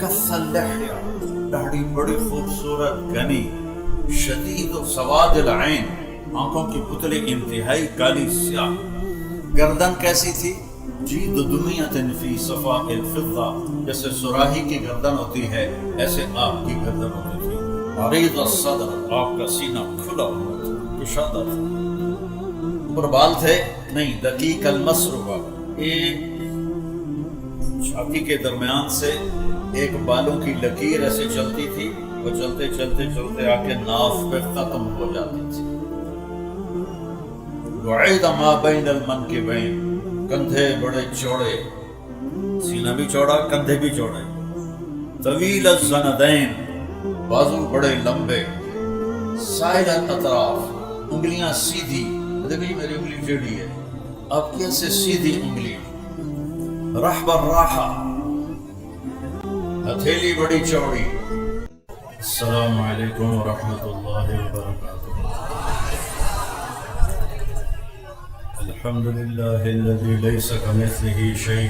کث اللحیہ، داڑھی بڑی خوبصورت گھنی، شدید سواد العین، آنکھوں کی پتلی انتہائی کالی سیاہ، گردن کیسی تھی؟ جید دمیۃ فی صفاء الفضہ، جیسے سراہی کی گردن ہوتی ہے ایسے آپ کی گردن ہوتی تھی، عریض الصدر، آپ کا سینہ کھلا ہوا تھا، کشادہ تھا، اوپر بال تھے نہیں، دقیق المسربہ، ایک چھاتی کے درمیان سے ایک بالوں کی لکیر ایسے چلتی تھی، وہ چلتے چلتے چلتے آ کے ناف پہ ختم ہو جاتی تھی۔ وعید ما بین المنکبین، کندھے بڑے چوڑے، سینہ بھی چوڑا کندھے بھی چوڑے، طویل الزندین، بازو بڑے لمبے، سائل الاطراف، انگلیاں سیدھی، دیکھیں میری انگلی ٹیڑھی ہے، آپ کی ایسے سیدھی انگلی، رحب الراحہ، ہتھیلی بڑی چوڑی۔ السلام علیکم ورحمۃ اللہ وبرکاتہ۔ الحمد للہ الذی لیس کمثلہ شیء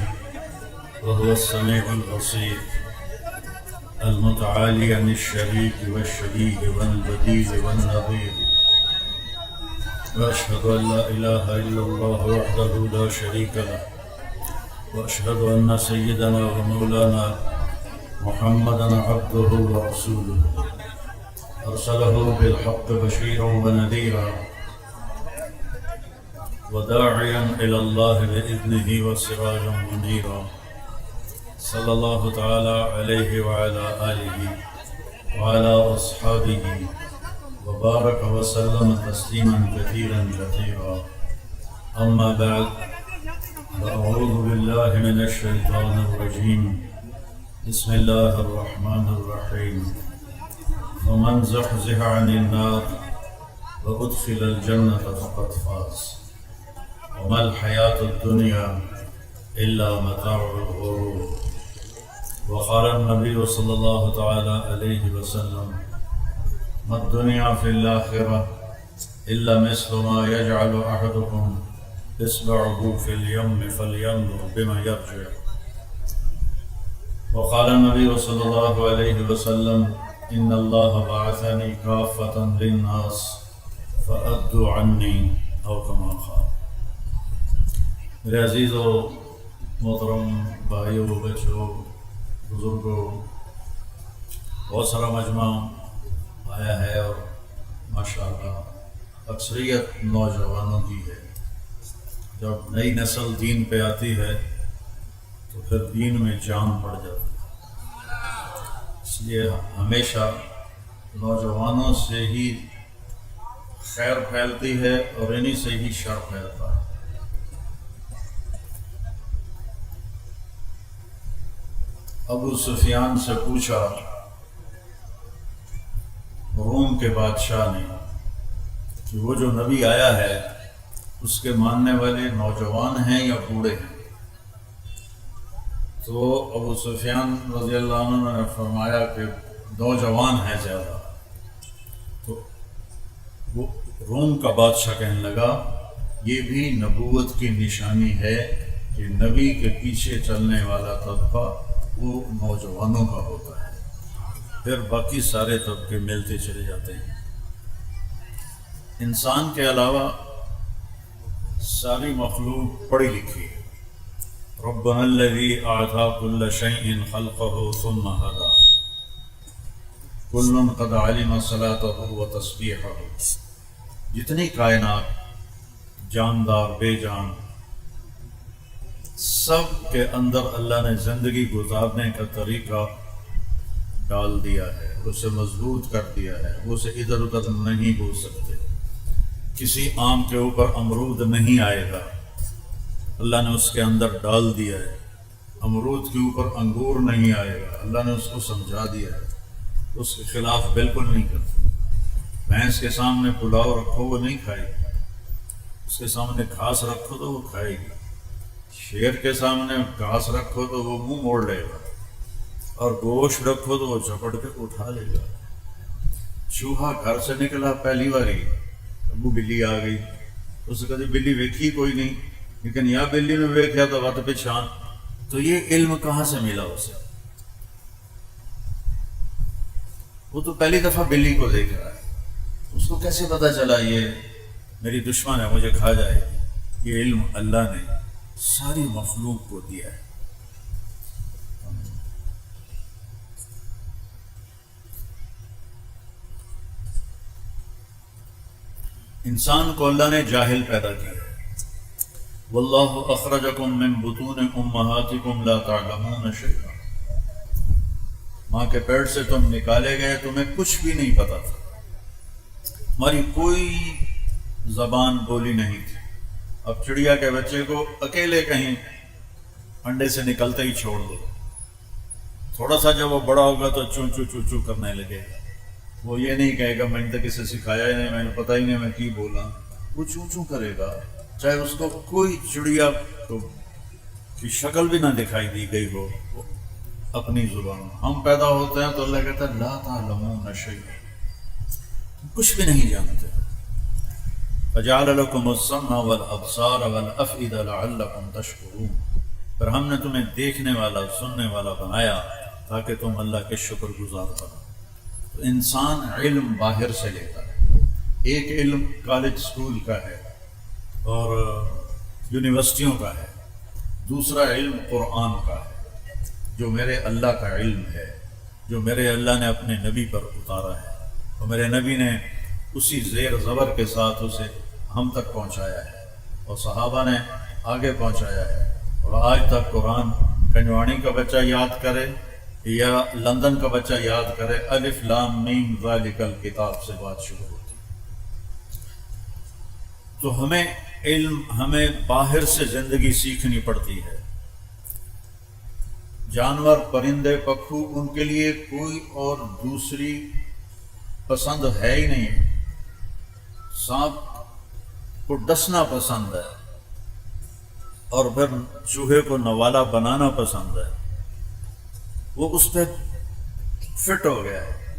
وهو السمیع البصیر، المتعالی عن الشریک والشبیہ والبدیل والنظیر، واشہد ان لا الہ الا اللہ وحدہ لا شریک لہ، واشہد ان سیدنا ومولانا محمدا عبدہ ورسولہ، ارسلہ بالحق بشیرا ونذیرا وداعیا الی اللہ بإذنہ وسراجا منیرا، صلی اللہ تعالی علیہ وعلی آلہ وعلی اصحابہ وبارک وسلم تسلیما کثیرا کثیرا، اما بعد، فاعوذ باللہ من الشیطان الرجیم، بسم اللہ الرحمن الرحیم، فمن زحزح عن النار وادخل الجنة فقد فاز، وما الحیاة الدنیا الا متاع الغرور، وقال النبی صلی اللہ تعالی علیہ وسلم، ما الدنیا فی الآخرہ الا مثل ما یجعل احدکم اصبعه فی الیم فلینظر بما یرجع، وقال النبی صلی اللہ علیہ وسلم، ان اللہ بعثنی کافۃ للناس فأدوا عنی، او کما قال۔ میرے عزیز و محترم بھائیوں، بچوں، بزرگوں، بہت سارا مجمع آیا ہے اور ماشاءاللہ اکثریت نوجوانوں کی ہے۔ جب نئی نسل دین پہ آتی ہے تو پھر دین میں جان پڑ جاتی ہے، اس لیے ہمیشہ نوجوانوں سے ہی خیر پھیلتی ہے اور انہی سے ہی شر پھیلتا ہے۔ ابو سفیان سے پوچھا روم کے بادشاہ نے کہ وہ جو نبی آیا ہے اس کے ماننے والے نوجوان ہیں یا بوڑھے ہیں؟ تو ابو سفیان رضی اللہ عنہ نے فرمایا کہ نوجوان ہیں زیادہ۔ تو وہ روم کا بادشاہ کہنے لگا یہ بھی نبوت کی نشانی ہے کہ نبی کے پیچھے چلنے والا طبقہ وہ نوجوانوں کا ہوتا ہے، پھر باقی سارے طبقے ملتے چلے جاتے ہیں۔ انسان کے علاوہ ساری مخلوق پڑھی لکھی ہے۔ ربنا الذی اعطی کل شیء خلقہ ثم ہدی، کل قد علم صلاتہ و تسبیحہ، جتنی کائنات جاندار بے جان سب کے اندر اللہ نے زندگی گزارنے کا طریقہ ڈال دیا ہے، اسے مضبوط کر دیا ہے، وہ اسے ادھر ادھر نہیں ہو سکتے۔ کسی آم کے اوپر امرود نہیں آئے گا، اللہ نے اس کے اندر ڈال دیا ہے۔ امرود کے اوپر انگور نہیں آئے گا، اللہ نے اس کو سمجھا دیا ہے، اس کے خلاف بالکل نہیں کرتے۔ بھینس کے سامنے پلاؤ رکھو وہ نہیں کھائے گی، اس کے سامنے گھاس رکھو تو وہ کھائے گی، شیر کے سامنے گھاس رکھو تو وہ منہ موڑ لے گا، اور گوشت رکھو تو وہ جھپٹ کے اٹھا لے گا۔ چوہا گھر سے نکلا پہلی باری، ابو بلی آ گئی، اس نے کہا بلی ویکھی کوئی نہیں، لیکن یا بلی نے ویکھیا تو وت پچھان، تو یہ علم کہاں سے ملا اسے؟ وہ تو پہلی دفعہ بلی کو دیکھ رہا ہے، اس کو کیسے پتا چلا یہ میری دشمن ہے، مجھے کھا جائے گی؟ یہ علم اللہ نے ساری مخلوق کو دیا ہے۔ انسان کو اللہ نے جاہل پیدا کیا ہے۔ واللہ اخرجکم من بطون امہاتکم لا تعلمون شیئا، ماں کے پیٹ سے تم نکالے گئے، تمہیں کچھ بھی نہیں پتا تھا، ہماری کوئی زبان بولی نہیں تھی۔ اب چڑیا کے بچے کو اکیلے کہیں انڈے سے نکلتے ہی چھوڑ دو، تھوڑا سا جب وہ بڑا ہوگا تو چوں چوں چوں چوں کرنے لگے گا، وہ یہ نہیں کہے گا میں نے تو کسی سکھایا ہی نہیں، میں نے پتہ ہی نہیں میں کی بولا، وہ چوں چوں کرے گا، چاہے اس کو کوئی چڑیا کی شکل بھی نہ دکھائی دی گئی ہو، وہ اپنی زبان۔ ہم پیدا ہوتے ہیں تو اللہ کہتا ہے لا تعلمون شیئا، کچھ بھی نہیں جانتے۔ فجعل لکم السمع والابصار والافئدہ لعلکم تشکرون، پھر ہم نے تمہیں دیکھنے والا سننے والا بنایا تاکہ تم اللہ کے شکر گزار بنو۔ تو انسان علم باہر سے لیتا ہے، ایک علم کالج اسکول کا ہے اور یونیورسٹیوں کا ہے، دوسرا علم قرآن کا ہے جو میرے اللہ کا علم ہے، جو میرے اللہ نے اپنے نبی پر اتارا ہے، اور میرے نبی نے اسی زیر زبر کے ساتھ اسے ہم تک پہنچایا ہے اور صحابہ نے آگے پہنچایا ہے۔ اور آج تک قرآن کنجوانی کا بچہ یاد کرے یا لندن کا بچہ یاد کرے، الف لام میم ذالک الکتاب سے بات شروع ہوتی۔ تو ہمیں باہر سے زندگی سیکھنی پڑتی ہے۔ جانور، پرندے، پکھو، ان کے لیے کوئی اور دوسری پسند ہے ہی نہیں۔ سانپ کو ڈسنا پسند ہے اور پھر چوہے کو نوالا بنانا پسند ہے، وہ اس پہ فٹ ہو گیا ہے۔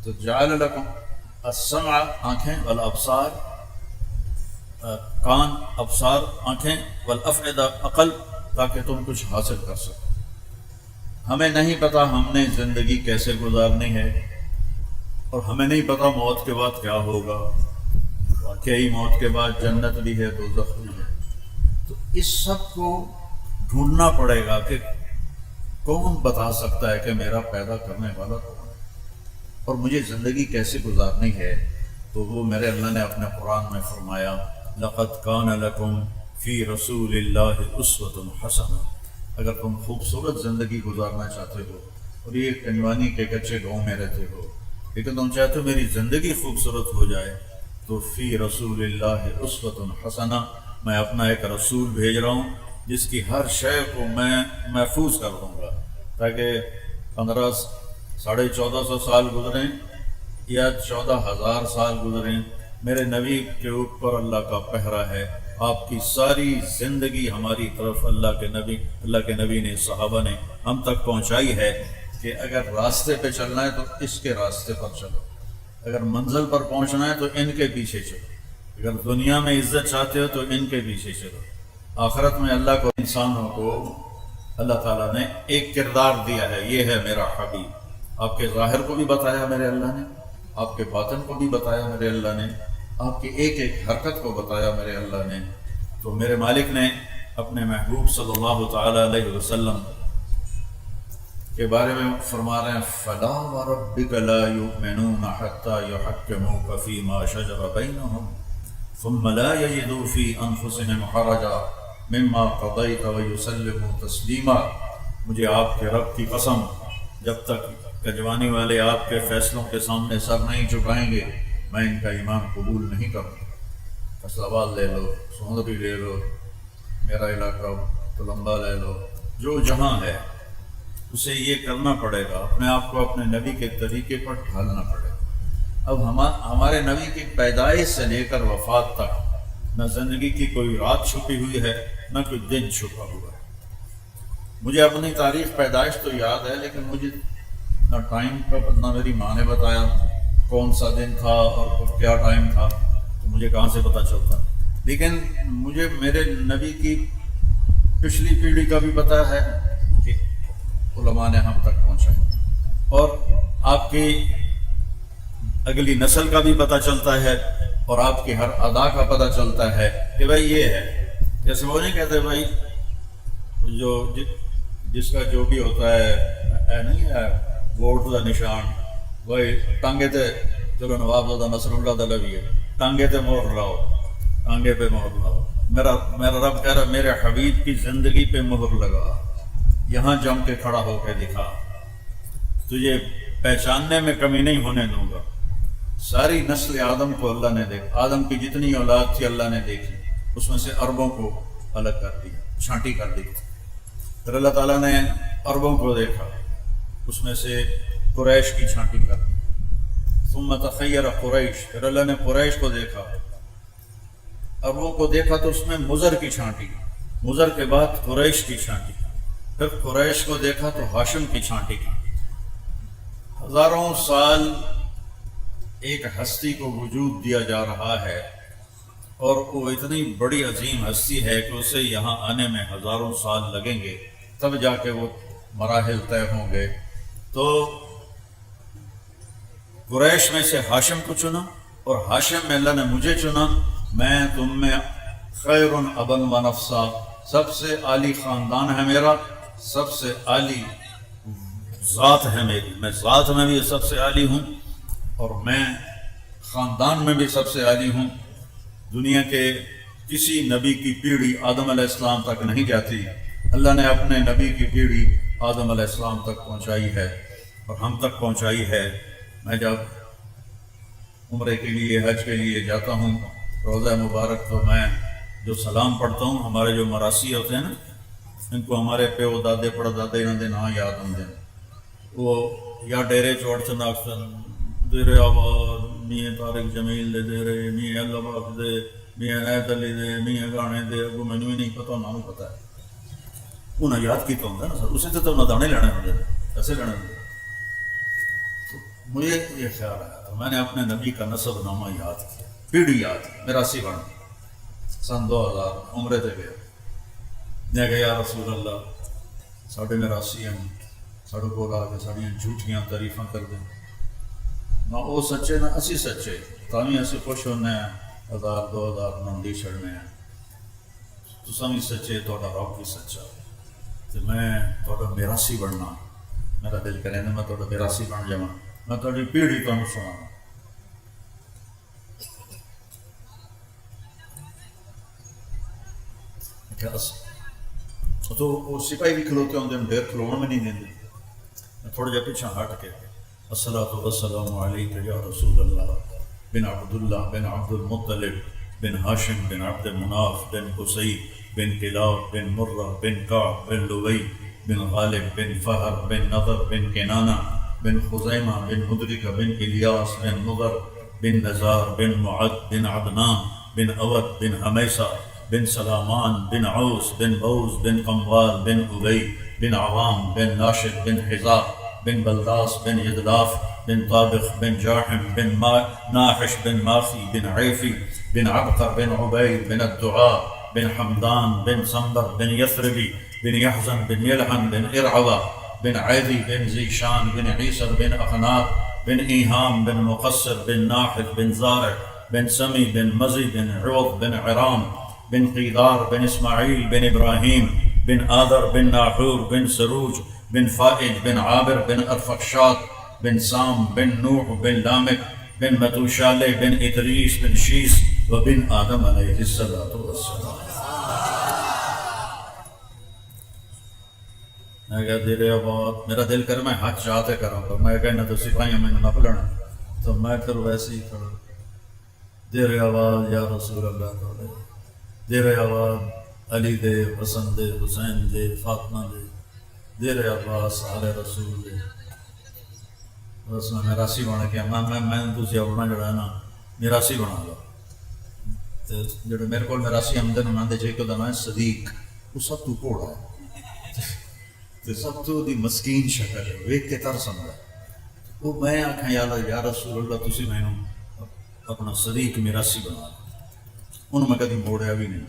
تو جعل لکم السمع آنکھیں، والابصار کان، ابصار آنکھیں، والافئدہ عقل، تاکہ تم کچھ حاصل کر سکو۔ ہمیں نہیں پتا ہم نے زندگی کیسے گزارنی ہے، اور ہمیں نہیں پتا موت کے بعد کیا ہوگا، واقعی موت کے بعد جنت بھی ہے دوزخ بھی ہے۔ تو اس سب کو ڈھونڈنا پڑے گا کہ کون بتا سکتا ہے کہ میرا پیدا کرنے والا کون ہے اور مجھے زندگی کیسے گزارنی ہے۔ تو وہ میرے اللہ نے اپنے قرآن میں فرمایا لَقَدْ كَانَ لَكُمْ فِي رَسُولِ اللَّهِ أُسْوَةٌ حَسَنَةٌ، اگر تم خوبصورت زندگی گزارنا چاہتے ہو، اور یہ کنوانی کے کچے گاؤں میں رہتے ہو، لیکن تم چاہتے ہو میری زندگی خوبصورت ہو جائے، تو فی رسول اللہ اسوۃ حسنہ، میں اپنا ایک رسول بھیج رہا ہوں جس کی ہر شے کو میں محفوظ کر دوں گا، تاکہ 1450 سال گزریں یا 14,000 سال گزریں، میرے نبی کے اوپر اللہ کا پہرا ہے۔ آپ کی ساری زندگی ہماری طرف اللہ کے نبی نے، صحابہ نے ہم تک پہنچائی ہے کہ اگر راستے پہ چلنا ہے تو اس کے راستے پر چلو، اگر منزل پر پہنچنا ہے تو ان کے پیچھے چلو، اگر دنیا میں عزت چاہتے ہو تو ان کے پیچھے چلو۔ آخرت میں اللہ کو، انسانوں کو اللہ تعالیٰ نے ایک کردار دیا ہے، یہ ہے میرا حبیب۔ آپ کے ظاہر کو بھی بتایا میرے اللہ نے، آپ کے باطن کو بھی بتایا میرے اللہ نے، آپ کی ایک ایک حرکت کو بتایا میرے اللہ نے۔ تو میرے مالک نے اپنے محبوب صلی اللہ تعالیٰ علیہ وسلم کے بارے میں فرما رہے ہیں فَلَا وَرَبِّكَ لَا يُؤْمِنُونَ حَتَّى يُحَكِّمُوكَ فِي مَا شَجَرَ بَيْنَهُمْ ثُمَّ لَا يَجِدُوا فِي أَنفُسِهِمْ حَرَجًا مِمَّا قَضَيْتَ وَيُسَلِّمُوا تَسْلِيمًا۔ مجھے آپ کے رب کی قسم، جب تک کجوانی والے آپ کے فیصلوں کے سامنے سر نہیں جھکائیں گے، میں ان کا ایمان قبول نہیں کروں۔ فیصلہ آباد لے لو، سوندری لے لو، میرا علاقہ کولمبا لے لو، جو جہاں ہے اسے یہ کرنا پڑے گا، اپنے آپ کو اپنے نبی کے طریقے پر ڈھالنا پڑے گا۔ اب ہمارے نبی کی پیدائش سے لے کر وفات تک نہ زندگی کی کوئی رات چھپی ہوئی ہے، نہ کوئی دن چھپا ہوا ہے۔ مجھے اپنی تاریخ پیدائش تو یاد ہے، لیکن مجھے نہ ٹائم کا، نہ میری ماں نے بتایا کون سا دن تھا اور کیا ٹائم تھا، تو مجھے کہاں سے پتہ چلتا۔ لیکن مجھے میرے نبی کی پچھلی پیڑھی کا بھی پتہ ہے کہ علماء نے ہم تک پہنچایا، اور آپ کی اگلی نسل کا بھی پتہ چلتا ہے اور آپ کی ہر ادا کا پتہ چلتا ہے کہ بھائی یہ ہے. جیسے وہ نہیں کہتے بھائی جو جس کا جو بھی ہوتا ہے نہیں ہے ووٹ کا نشان بھائی ٹانگے تے چلو نواب زادہ نصر اللہ تعالیٰ بھی ہے ٹانگے تے مہر لاؤ ٹانگے پہ مہر لاؤ. میرا رب کہہ رہا میرے حبیب کی زندگی پہ مہر لگا, یہاں جم کے کھڑا ہو کے دکھا, تجھے پہچاننے میں کمی نہیں ہونے دوں گا. ساری نسل آدم کو اللہ نے دیکھا, آدم کی جتنی اولاد تھی اللہ نے دیکھی, اس میں سے اربوں کو الگ کر دیا, چھانٹی کر دی. پھر اللہ تعالیٰ نے اربوں کو دیکھا, اس میں سے قریش کی چھانٹی کر دی. ثم تخیر قریش, پھر اللہ نے قریش کو دیکھا, اربوں کو دیکھا تو اس میں مضر کی چھانٹی, مضر کے بعد قریش کی چھانٹی, پھر قریش کو دیکھا تو ہاشم کی چھانٹی کی. ہزاروں سال ایک ہستی کو وجود دیا جا رہا ہے اور وہ اتنی بڑی عظیم ہستی ہے کہ اسے یہاں آنے میں ہزاروں سال لگیں گے, تب جا کے وہ مراحل طے ہوں گے. تو قریش میں سے ہاشم کو چنا اور ہاشم میں اللہ نے مجھے چنا. میں تم میں خیر ابن و نفسا, سب سے عالی خاندان ہے میرا, سب سے عالی ذات ہے میری, میں ذات میں بھی سب سے عالی ہوں اور میں خاندان میں بھی سب سے عالی ہوں. دنیا کے کسی نبی کی پیڑھی آدم علیہ السلام تک نہیں جاتی, اللہ نے اپنے نبی کی پیڑھی آدم علیہ السلام تک پہنچائی ہے اور ہم تک پہنچائی ہے. میں جب عمرے کے لیے حج کے لیے جاتا ہوں روضہ مبارک تو میں جو سلام پڑھتا ہوں, ہمارے جو مراسی ہوتے ہیں نا ان کو ہمارے پیو دادے پڑ دادے انہوں نے نام یاد ہوں, وہ یا ڈیرے چوڑ چناکسن دیرے آباد میاں طارق جمیل دے دیرے میاں اللہ باق دے میاں نیت علی دے میاں گانے دے, وہ میں بھی نہیں پتا, انہوں نے پتا ہے, انہیں یاد کیتا ہوں نا سر, اسے تو انہیں دانے لینے ہوں گے ایسے لینے ہوں گے. تو مجھے یہ خیال آیا تو میں نے اپنے نبی کا نسب نامہ یاد کیا, پیڑھی یاد کی. میراسی بن سن 2000 عمرے تے گیا, میں کہ یا رسول اللہ ساڑھے میراسی ہیں, ساڑھے کو آ کے ساڑھیاں جھوٹیاں تعریفاں کر دیں, نہ وہ سچے نہ اسی سچے, تاویں اسی خوش ہونے ہیں 1000 2000 نندی چھڑنے ہیں. تساں بھی سچے, تہاڈا رب بھی سچا, تو میں تہاڈا میراسی بننا, میرا دل کرے نا میں تہاڈا میراسی بن جاواں, میں تہاڈی پیڑھی تمہیں سناواں. تو وہ سپاہی بھی کھلوتے ہوتے ہیں, ڈیر کھلونا میں نہیں دیں. میں تھوڑا جہا پیچھے ہٹ کے الصلاۃ والسلام علیک یا رسول اللہ بن عبد اللہ بن عبد المطلب بن ہاشم بن عبد مناف بن قصی بن کلاب بن مرہ بن کعب بن لبی بن غالب بن فہر بن نضر بن کنانہ بن خزیمہ بن مدرکہ بن الیاس بن مضر بن نزار بن معد بن عدنان بن اود بن حمیسہ بن سلامان بن عوس بن بوز بن قموال بن ابی بن عوام بن ناشد بن حزا بن بلداس بن ادلاف بن طابخ بن جاحم بن ناحش بن ماخی بن عیفی بن عبقر بن عبید بن الدعاء بن حمدان بن صنبر بن یثربی بن یحزن بن یلحن بن ارعوہ بن عیدی بن زیشان بن عیسر بن اخناب بن ایہام بن مقصر بن ناحف بن زارع بن سمی بن مزی بن عوض بن عرام بن قیدار بن اسماعیل بن ابراہیم بن آدر بن ناحور بن سروج بن فائد بن عابر بن ارفخشاد بن سام بن نوح بن لامک بن متوشالہ بن ادریس بن شیس و بن آدم علیہ السلام. میں کہا دیرے آباد, میرا دل کر میں حج چاہتے کروں گا, میں کہنا تو سپاہیاں میں نہ پلنا, تو میں پھر ویسے ہی کھڑا دیرے آباد یا رسول اللہ تعالی, دیرے آباد علی دے, حسن دے, حسین دے, فاطمہ دے, دیرے عباس آل رسول دے. بس میں میراسی بنا کے میں تھی اپنا جڑا ہے نا میراسی بنا لو. جڑے میرے کو میراسی آمدن انہوں نے جی کہ نام ہے صدیق, وہ سب تو گھوڑا ہے, سب تو دی مسکین شکل ہے, ویک کے ترس آتا ہے. وہ میں آخا یا رسول اللہ تسی میں اپنا صدیق میراسی بنا لو. انہوں میں کبھی موڑیا بھی نہیں.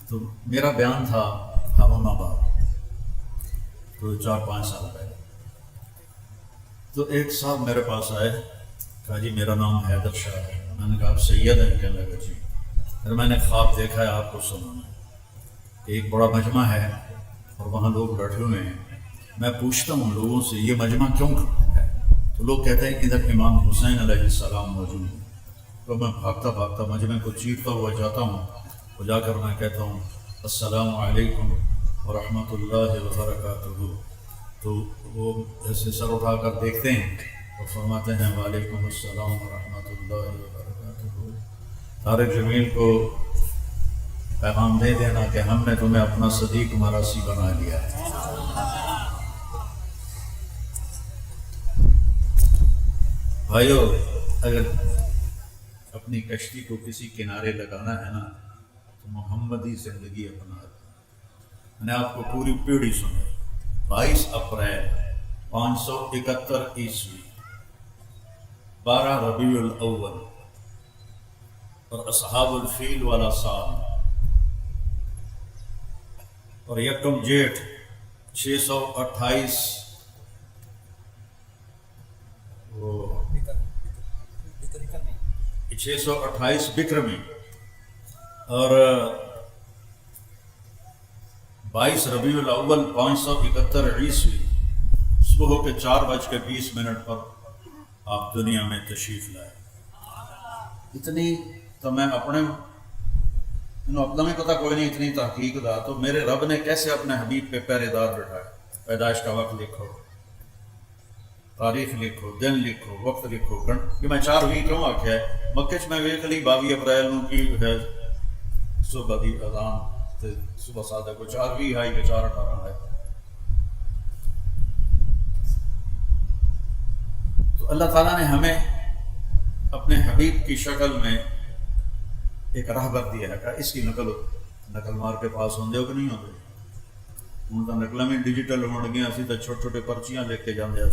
تو میرا بیان تھا ہارون آباد کوئی 4-5 سال پہلے. تو ایک صاحب میرے پاس آئے، کہا جی میرا نام حیدر شاہ ہے۔ میں نے کہا آپ سید ہیں؟ کہنے لگا جی۔ پھر میں نے خواب دیکھا ہے، آپ کو سنانا کہ ایک بڑا مجمع ہے اور وہاں لوگ بیٹھے ہوئے ہیں، میں پوچھتا ہوں لوگوں سے یہ مجمع کیوں ہے، تو لوگ کہتے ہیں ادھر امام حسین علیہ السلام موجود ہیں۔ تو میں بھاگتا بھاگتا مجمع کو چیرتا ہوا جاتا ہوں، وہ جا کر میں کہتا ہوں السلام علیکم ورحمۃ اللہ وبرکاتہ، تو وہ ایسے سر اٹھا کر دیکھتے ہیں اور فرماتے ہیں وعلیکم السلام ورحمۃ اللہ وبرکاتہ۔ طارق جمیل کو پیغام دے دینا کہ ہم نے تمہیں اپنا صدیق مراسی بنا لیا ہے۔ بھائیو، اگر اپنی کشتی کو کسی کنارے لگانا ہے نا تو محمدی زندگی اپنا۔ میں نے آپ کو پوری پیڑھی سنائی۔ 22 اپریل 571 عیسوی، 12 ربیع الاول اور اصحاب الفیل والا سال، اور یکم جیٹھ 628 628 بکرمی، اور 22 ربیع الاول 571 عیسوی صبح کے 4:20 پر آپ دنیا میں تشریف لائے۔ اتنی تو میں اپنے میں پتہ کوئی نہیں، اتنی تحقیق دا تو میرے رب نے کیسے اپنے حبیب پہ پہرے دار بٹھایا۔ پیدائش کا وقت لکھو، تاریخ لکھو، دن لکھو، وقت لکھو۔ کہ میں 4 کیوں آکھیا ہے، مکے چ میں ویکھ لی 22 اپریل نو کی ہے صبح دی اذان تے صبح صادق کو 4 ہے کہ 4:18 ہے۔ تو اللہ تعالیٰ نے ہمیں اپنے حبیب کی شکل میں ایک راہبر دیا ہے کہ اس کی نقل مار کے پاس ہوندے ہو کہ نہیں ہوندے؟ ہوں تو نقل میں ڈیجیٹل ہون گیا، اسی تو چھوٹے چھوٹے پرچیاں لے کے جاندے ہیں،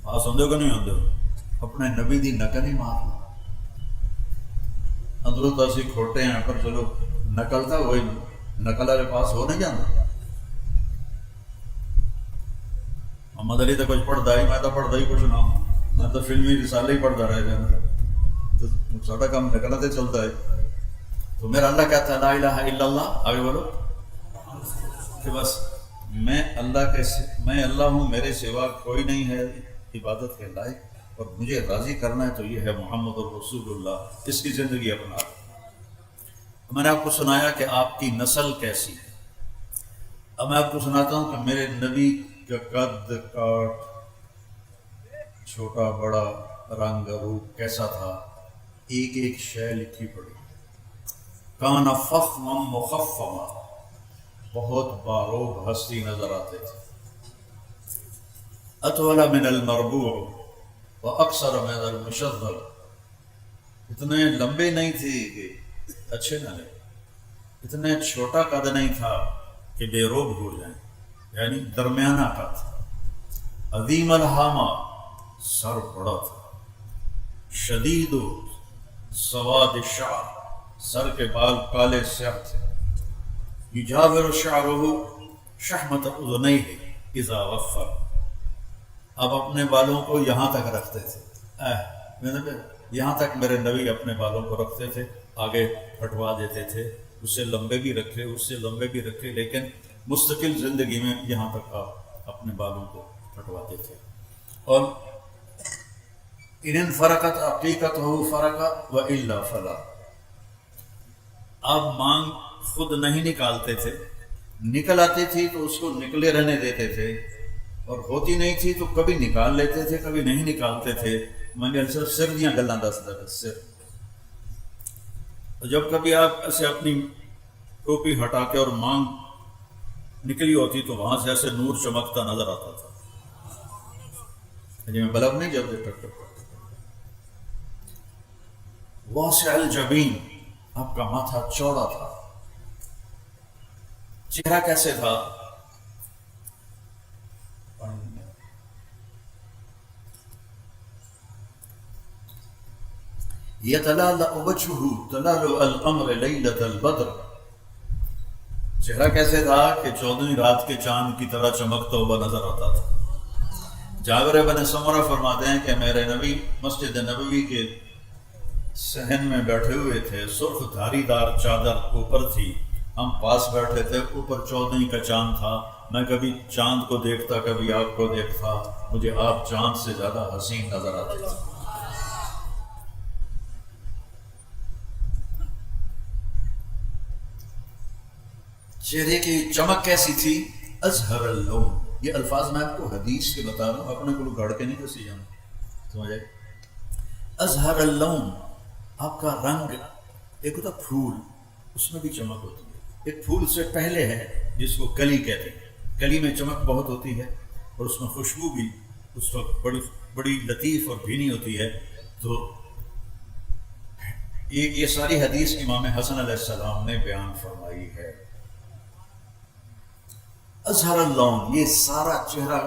پاس ہوندے ہو کہ نہیں ہوندے ہو؟ اپنے نبی دی نقل ہی مار لو۔ اندروں تو اسی کھوٹے ہیں پر چلو نقل تھا وہی نقل والے پاس ہو نہیں جانا۔ محمد علی تو کچھ پڑھتا ہی، میں تو پڑھتا ہی کچھ نہ ہوں، میں تو فلمی رسالے ہی پڑھتا رہ جانا، تو ساڈا کام نقلتے چلتا ہے۔ تو میرا اللہ کہتا ہے لا الہ الا اللہ، آگے بولو کہ بس میں اللہ ہوں، میرے سوا کوئی نہیں ہے عبادت کے لائق، اور مجھے راضی کرنا ہے تو یہ ہے محمد الرسول اللہ۔ اس کی زندگی اپنا۔ میں نے آپ کو سنایا کہ آپ کی نسل کیسی ہے، اب میں آپ کو سناتا ہوں کہ میرے نبی کا قد کاٹ، چھوٹا بڑا، رنگ روپ کیسا تھا، ایک ایک شے لکھی پڑی۔ کان فخما مخفما، بہت باروب ہستی نظر آتے تھے۔ اطول من المربوع واقصر من المشذب، اتنے لمبے نہیں تھے کہ اچھے نہ لگے، اتنے چھوٹا قد نہیں تھا کہ بے روب ہو جائیں، یعنی درمیانہ قد تھا۔ عظیم الحامہ، سر بڑا تھا۔ شدید سواد الشعر، سر کے بال کالے سیاہ تھے۔ یجاور شعرہ شحمۃ اذنیہ اذا وفر، اب اپنے بالوں کو یہاں تک رکھتے تھے، یہاں تک میرے نبی اپنے بالوں کو رکھتے تھے، آگے ہٹوا دیتے تھے، اس سے لمبے بھی رکھے، اس سے لمبے بھی رکھے، لیکن مستقل زندگی میں یہاں تک آپ اپنے بالوں کو ہٹواتے تھے۔ اور ان فرقت عقیقتہ فرق والا فلا، آپ مانگ خود نہیں نکالتے تھے، نکل آتی تھی تو اس کو نکلے رہنے دیتے تھے، اور ہوتی نہیں تھی تو کبھی نکال لیتے تھے، کبھی نہیں نکالتے تھے۔ میں نے صرف سر دیاں گلاں دسدا ہے، سر۔ جب کبھی آپ ایسے اپنی ٹوپی ہٹا کے اور مانگ نکلی ہوتی تو وہاں سے ایسے نور چمکتا نظر آتا تھا، جی میں بلب نہیں جب ٹک ٹک۔ واسع الجبین، آپ کا ماتھا چوڑا تھا۔ چہرہ کیسے تھا؟ یتلالأ وجهہ تلالؤ القمر لیلۃ البدر، چہرہ کیسے تھا کہ 14ویں رات کے چاند کی طرح چمکتا ہوا نظر آتا تھا۔ جابر بن سمرہ فرماتے ہیں کہ میرے نبی مسجد نبوی کے صحن میں بیٹھے ہوئے تھے، سرخ دھاری دار چادر اوپر تھی، ہم پاس بیٹھے تھے، اوپر 14 کا چاند تھا، میں کبھی چاند کو دیکھتا کبھی آپ کو دیکھتا، مجھے آپ چاند سے زیادہ حسین نظر آتے تھے۔ چہرے کی چمک کیسی تھی؟ ازہر اللون، یہ الفاظ میں آپ کو حدیث کے بتا رہا ہوں، اپنے کو گھڑ کے نہیں کسی جانا، سمجھے؟ ازہر اللون، آپ کا رنگ، ایک ہوتا پھول، اس میں بھی چمک ہوتی ہے، ایک پھول سے پہلے ہے جس کو کلی کہتے ہیں، کلی میں چمک بہت ہوتی ہے اور اس میں خوشبو بھی اس وقت بڑی لطیف اور بھینی ہوتی ہے۔ تو یہ ساری حدیث امام حسن علیہ السلام نے بیان فرمائی ہے۔ ازہر اللون، یہ سارا چہرہ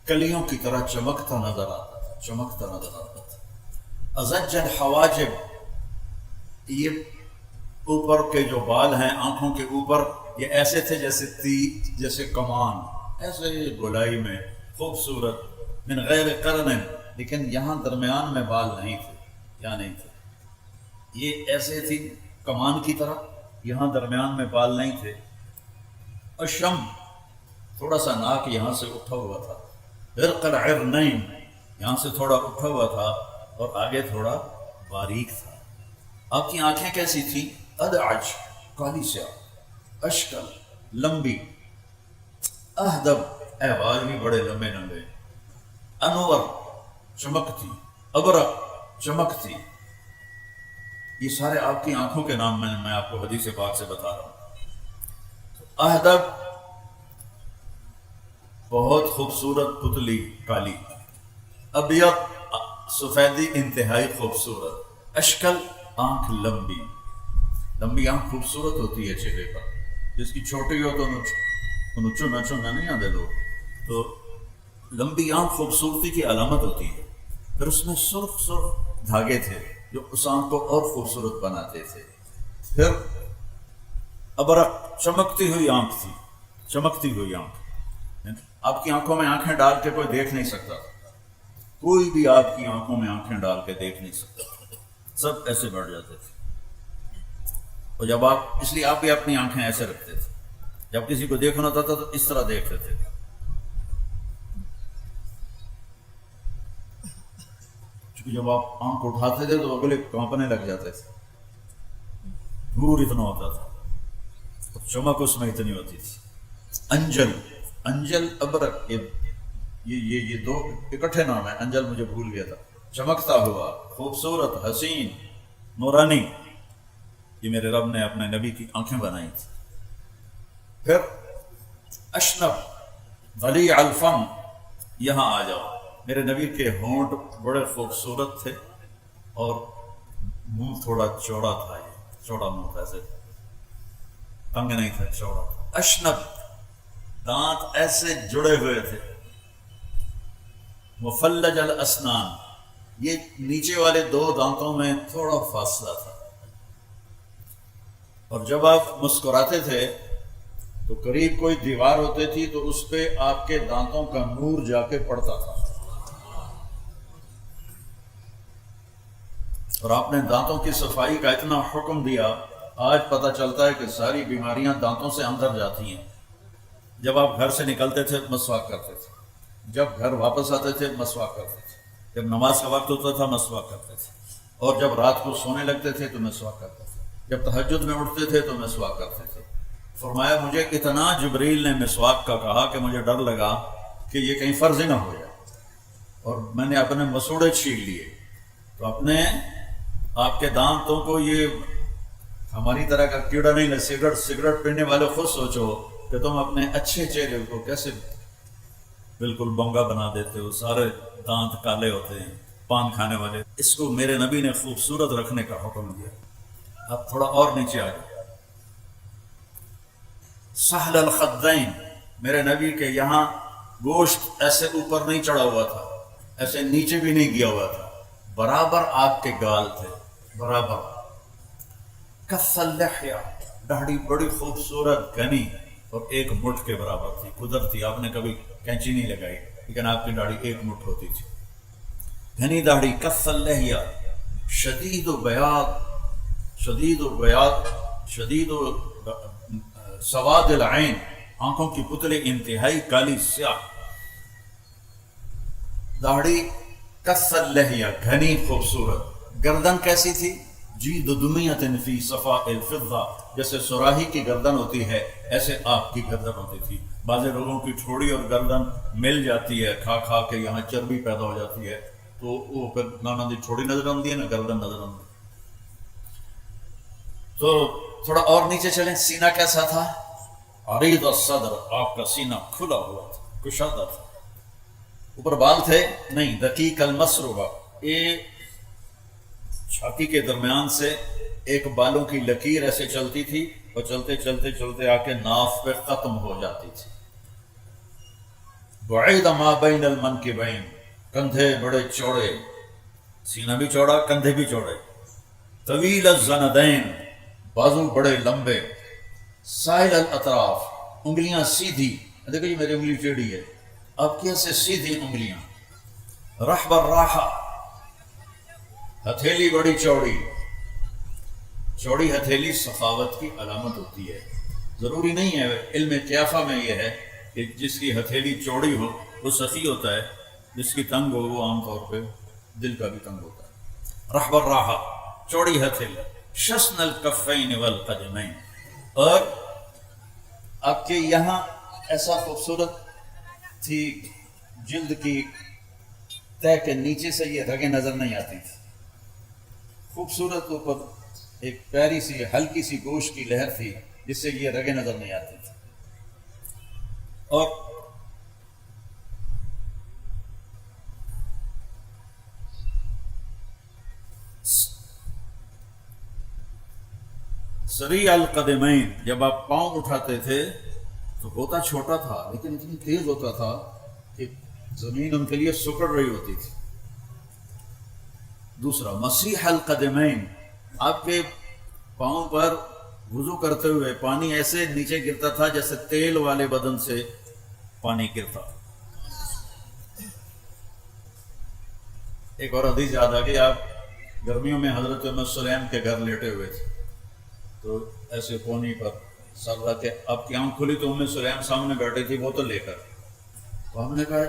کلیوں کی طرح چمکتا نظر آتا تھا، چمکتا نظر آتا تھا۔ ازج الحواجب، یہ اوپر کے جو بال ہیں آنکھوں کے اوپر، یہ ایسے تھے جیسے کمان، ایسے گولائی میں خوبصورت، من غیر قرن، لیکن یہاں درمیان میں بال نہیں تھے، یا نہیں تھے، یہ ایسے تھی کمان کی طرح، یہاں درمیان میں بال نہیں تھے۔ اشم، تھوڑا سا ناک یہاں سے اٹھا ہوا تھا، عرق العرنین، یہاں سے تھوڑا اٹھا ہوا تھا اور آگے تھوڑا باریک تھا۔ آپ کی آنکھیں کیسی تھیں؟ ادعج، کالی سیاہ، اشکل، لمبی، اہدب، احوال بھی بڑے لمبے لمبے، انور، چمکتی، ابرق، چمکتی، یہ سارے آپ کی آنکھوں کے نام میں آپ کو حدیث پاک سے بتا رہا ہوں۔ اہدب، بہت خوبصورت پتلی کالی، ابیض، سفیدی انتہائی خوبصورت، اشکل، آنکھ لمبی، لمبی آنکھ خوبصورت ہوتی ہے چہرے پر، جس کی چھوٹی ہو تو چونا چونا نہیں آدھے لوگ، تو لمبی آنکھ خوبصورتی کی علامت ہوتی ہے۔ پھر اس میں سرخ سرخ دھاگے تھے جو اس آنکھ کو اور خوبصورت بناتے تھے۔ پھر ابرق، چمکتی ہوئی آنکھ تھی، چمکتی ہوئی آنکھ، آپ کی آنکھوں میں آنکھیں ڈال کے کوئی دیکھ نہیں سکتا، کوئی بھی آپ کی آنکھوں میں آنکھیں ڈال کے دیکھ نہیں سکتا، سب ایسے بڑھ جاتے تھے۔ اور جب آپ، اس لیے آپ بھی اپنی آنکھیں ایسے رکھتے تھے، جب کسی کو دیکھنا ہوتا تھا تو اس طرح دیکھتے تھے، کیونکہ جب آپ آنکھ اٹھاتے تھے تو اگلے کانپنے لگ جاتے تھے، نور اتنا ہوتا تھا، چمک اس میں اتنی ہوتی تھی۔ انجل، انجل، ابرق، یہ دو اکٹھے نام ہیں، انجل مجھے بھول گیا تھا، چمکتا ہوا، خوبصورت، حسین، نورانی، یہ میرے رب نے اپنے نبی کی آنکھیں بنائی تھی۔ پھر اشنب، ضلیع الفم، یہاں آ جاؤ، میرے نبی کے ہونٹ بڑے خوبصورت تھے اور منہ تھوڑا چوڑا تھا، یہ چوڑا منہ تھا، ایسے تنگ نہیں تھا، چوڑا تھا۔ اشنب، دانت ایسے جڑے ہوئے تھے۔ مفلج الاسنان، یہ نیچے والے 2 دانتوں میں تھوڑا فاصلہ تھا، اور جب آپ مسکراتے تھے تو قریب کوئی دیوار ہوتی تھی تو اس پہ آپ کے دانتوں کا نور جا کے پڑتا تھا، اور آپ نے دانتوں کی صفائی کا اتنا حکم دیا، آج پتہ چلتا ہے کہ ساری بیماریاں دانتوں سے اندر جاتی ہیں۔ جب آپ گھر سے نکلتے تھے مسواک کرتے تھے، جب گھر واپس آتے تھے مسواک کرتے تھے، جب نماز کا وقت ہوتا تھا مسواک کرتے تھے، اور جب رات کو سونے لگتے تھے تو مسواک کرتے تھے، جب تہجد میں اٹھتے تھے تو مسواک کرتے تھے۔ فرمایا مجھے اتنا جبریل نے مسواک کا کہا کہ مجھے ڈر لگا کہ یہ کہیں فرض نہ ہو جائے، اور میں نے اپنے مسوڑے چھین لیے، تو اپنے آپ کے دانتوں کو، یہ ہماری طرح کا کیڑا نہیں، سگریٹ پینے والے خود سوچو کہ تم اپنے اچھے چہرے کو کیسے بالکل بونگا بنا دیتے ہو، سارے دانت کالے ہوتے ہیں پان کھانے والے۔ اس کو میرے نبی نے خوبصورت رکھنے کا حکم دیا۔ اب تھوڑا اور نیچے آ جائے، سہل الخدین، میرے نبی کے یہاں گوشت ایسے اوپر نہیں چڑھا ہوا تھا، ایسے نیچے بھی نہیں گیا ہوا تھا، برابر آپ کے گال تھے، برابر۔ کث اللحیہ، داڑھی بڑی خوبصورت گھنی اور 1 مٹھ کے برابر تھی، قدرتی، آپ نے کبھی کینچی نہیں لگائی، لیکن آپ کی داڑھی ایک مٹھ ہوتی تھی، گھنی داڑھی، کث اللحیہ، شدید و بیاض، شدید و سواد العین، آنکھوں کی پتلے انتہائی کالی سیاہ، داڑھی کث اللحیہ، گھنی خوبصورت، گردن کیسی تھی؟ جید دمیۃ فی صفاء الفضہ، جیسے سراہی کی گردن ہوتی ہے ایسے آپ کی گردن ہوتی تھی۔ بعض لوگوں کی ٹھوڑی اور گردن مل جاتی ہے، کھا کھا کے یہاں چربی پیدا ہو جاتی ہے، تو وہ پھر نہ دی ٹھوڑی نظر آتی ہے نہ گردن نظر آتی ہے۔ تو تھوڑا اور نیچے چلیں، سینہ کیسا تھا؟ عریض الصدر، آپ کا سینہ کھلا ہوا تھا، کشادہ تھا۔ اوپر بال تھے؟ نہیں، دقیق المسربہ، ایک چھاتی کے درمیان سے ایک بالوں کی لکیر ایسے چلتی تھی اور چلتے چلتے چلتے آ کے ناف پہ ختم ہو جاتی تھی۔ بعید ما بین المنکبین، کندھے بڑے چوڑے، سینہ بھی چوڑا، کندھے بھی چوڑے، طویل الزندین، بازو بڑے لمبے، سائل الاطراف، انگلیاں سیدھی، دیکھو یہ میری انگلی ٹیڑھی ہے، آپ کی ایسے سیدھی انگلیاں، رحب الراحہ، ہتھیلی بڑی چوڑی، چوڑی ہتھیلی سخاوت کی علامت ہوتی ہے۔ ضروری نہیں ہے، علم قیافہ میں یہ ہے کہ جس کی ہتھیلی چوڑی ہو وہ سخی ہوتا ہے، جس کی تنگ ہو وہ عام طور پہ دل کا بھی تنگ ہوتا ہے۔ رحب الراحہ، چوڑی ہتھیلی، شسن الکفین والقدمین، اور آپ کے یہاں ایسا خوبصورت تھی جلد کی تہ کے نیچے سے یہ رگیں نظر نہیں آتی تھی، خوبصورت اوپر ایک پیاری سی ہلکی سی گوشت کی لہر تھی جس سے یہ رگیں نظر نہیں آتی تھی۔ اور سریع القدمین، جب آپ پاؤں اٹھاتے تھے تو ہوتا چھوٹا تھا لیکن اتنی تیز ہوتا تھا کہ زمین ان کے لیے سکڑ رہی ہوتی تھی۔ دوسرا، مسیح القدمین، آپ کے پاؤں پر وضو کرتے ہوئے پانی ایسے نیچے گرتا تھا جیسے تیل والے بدن سے پانی گرتا۔ ایک اور حدیث یاد آ گئی، آپ گرمیوں میں حضرت ام سلیم کے گھر لیٹے ہوئے تھے، تو ایسے پونی پر سر رکھ کے آپ کی آنکھ کھلی تو ام سلیم سامنے بیٹھی تھی بوتل لے کر، تو ہم نے کہا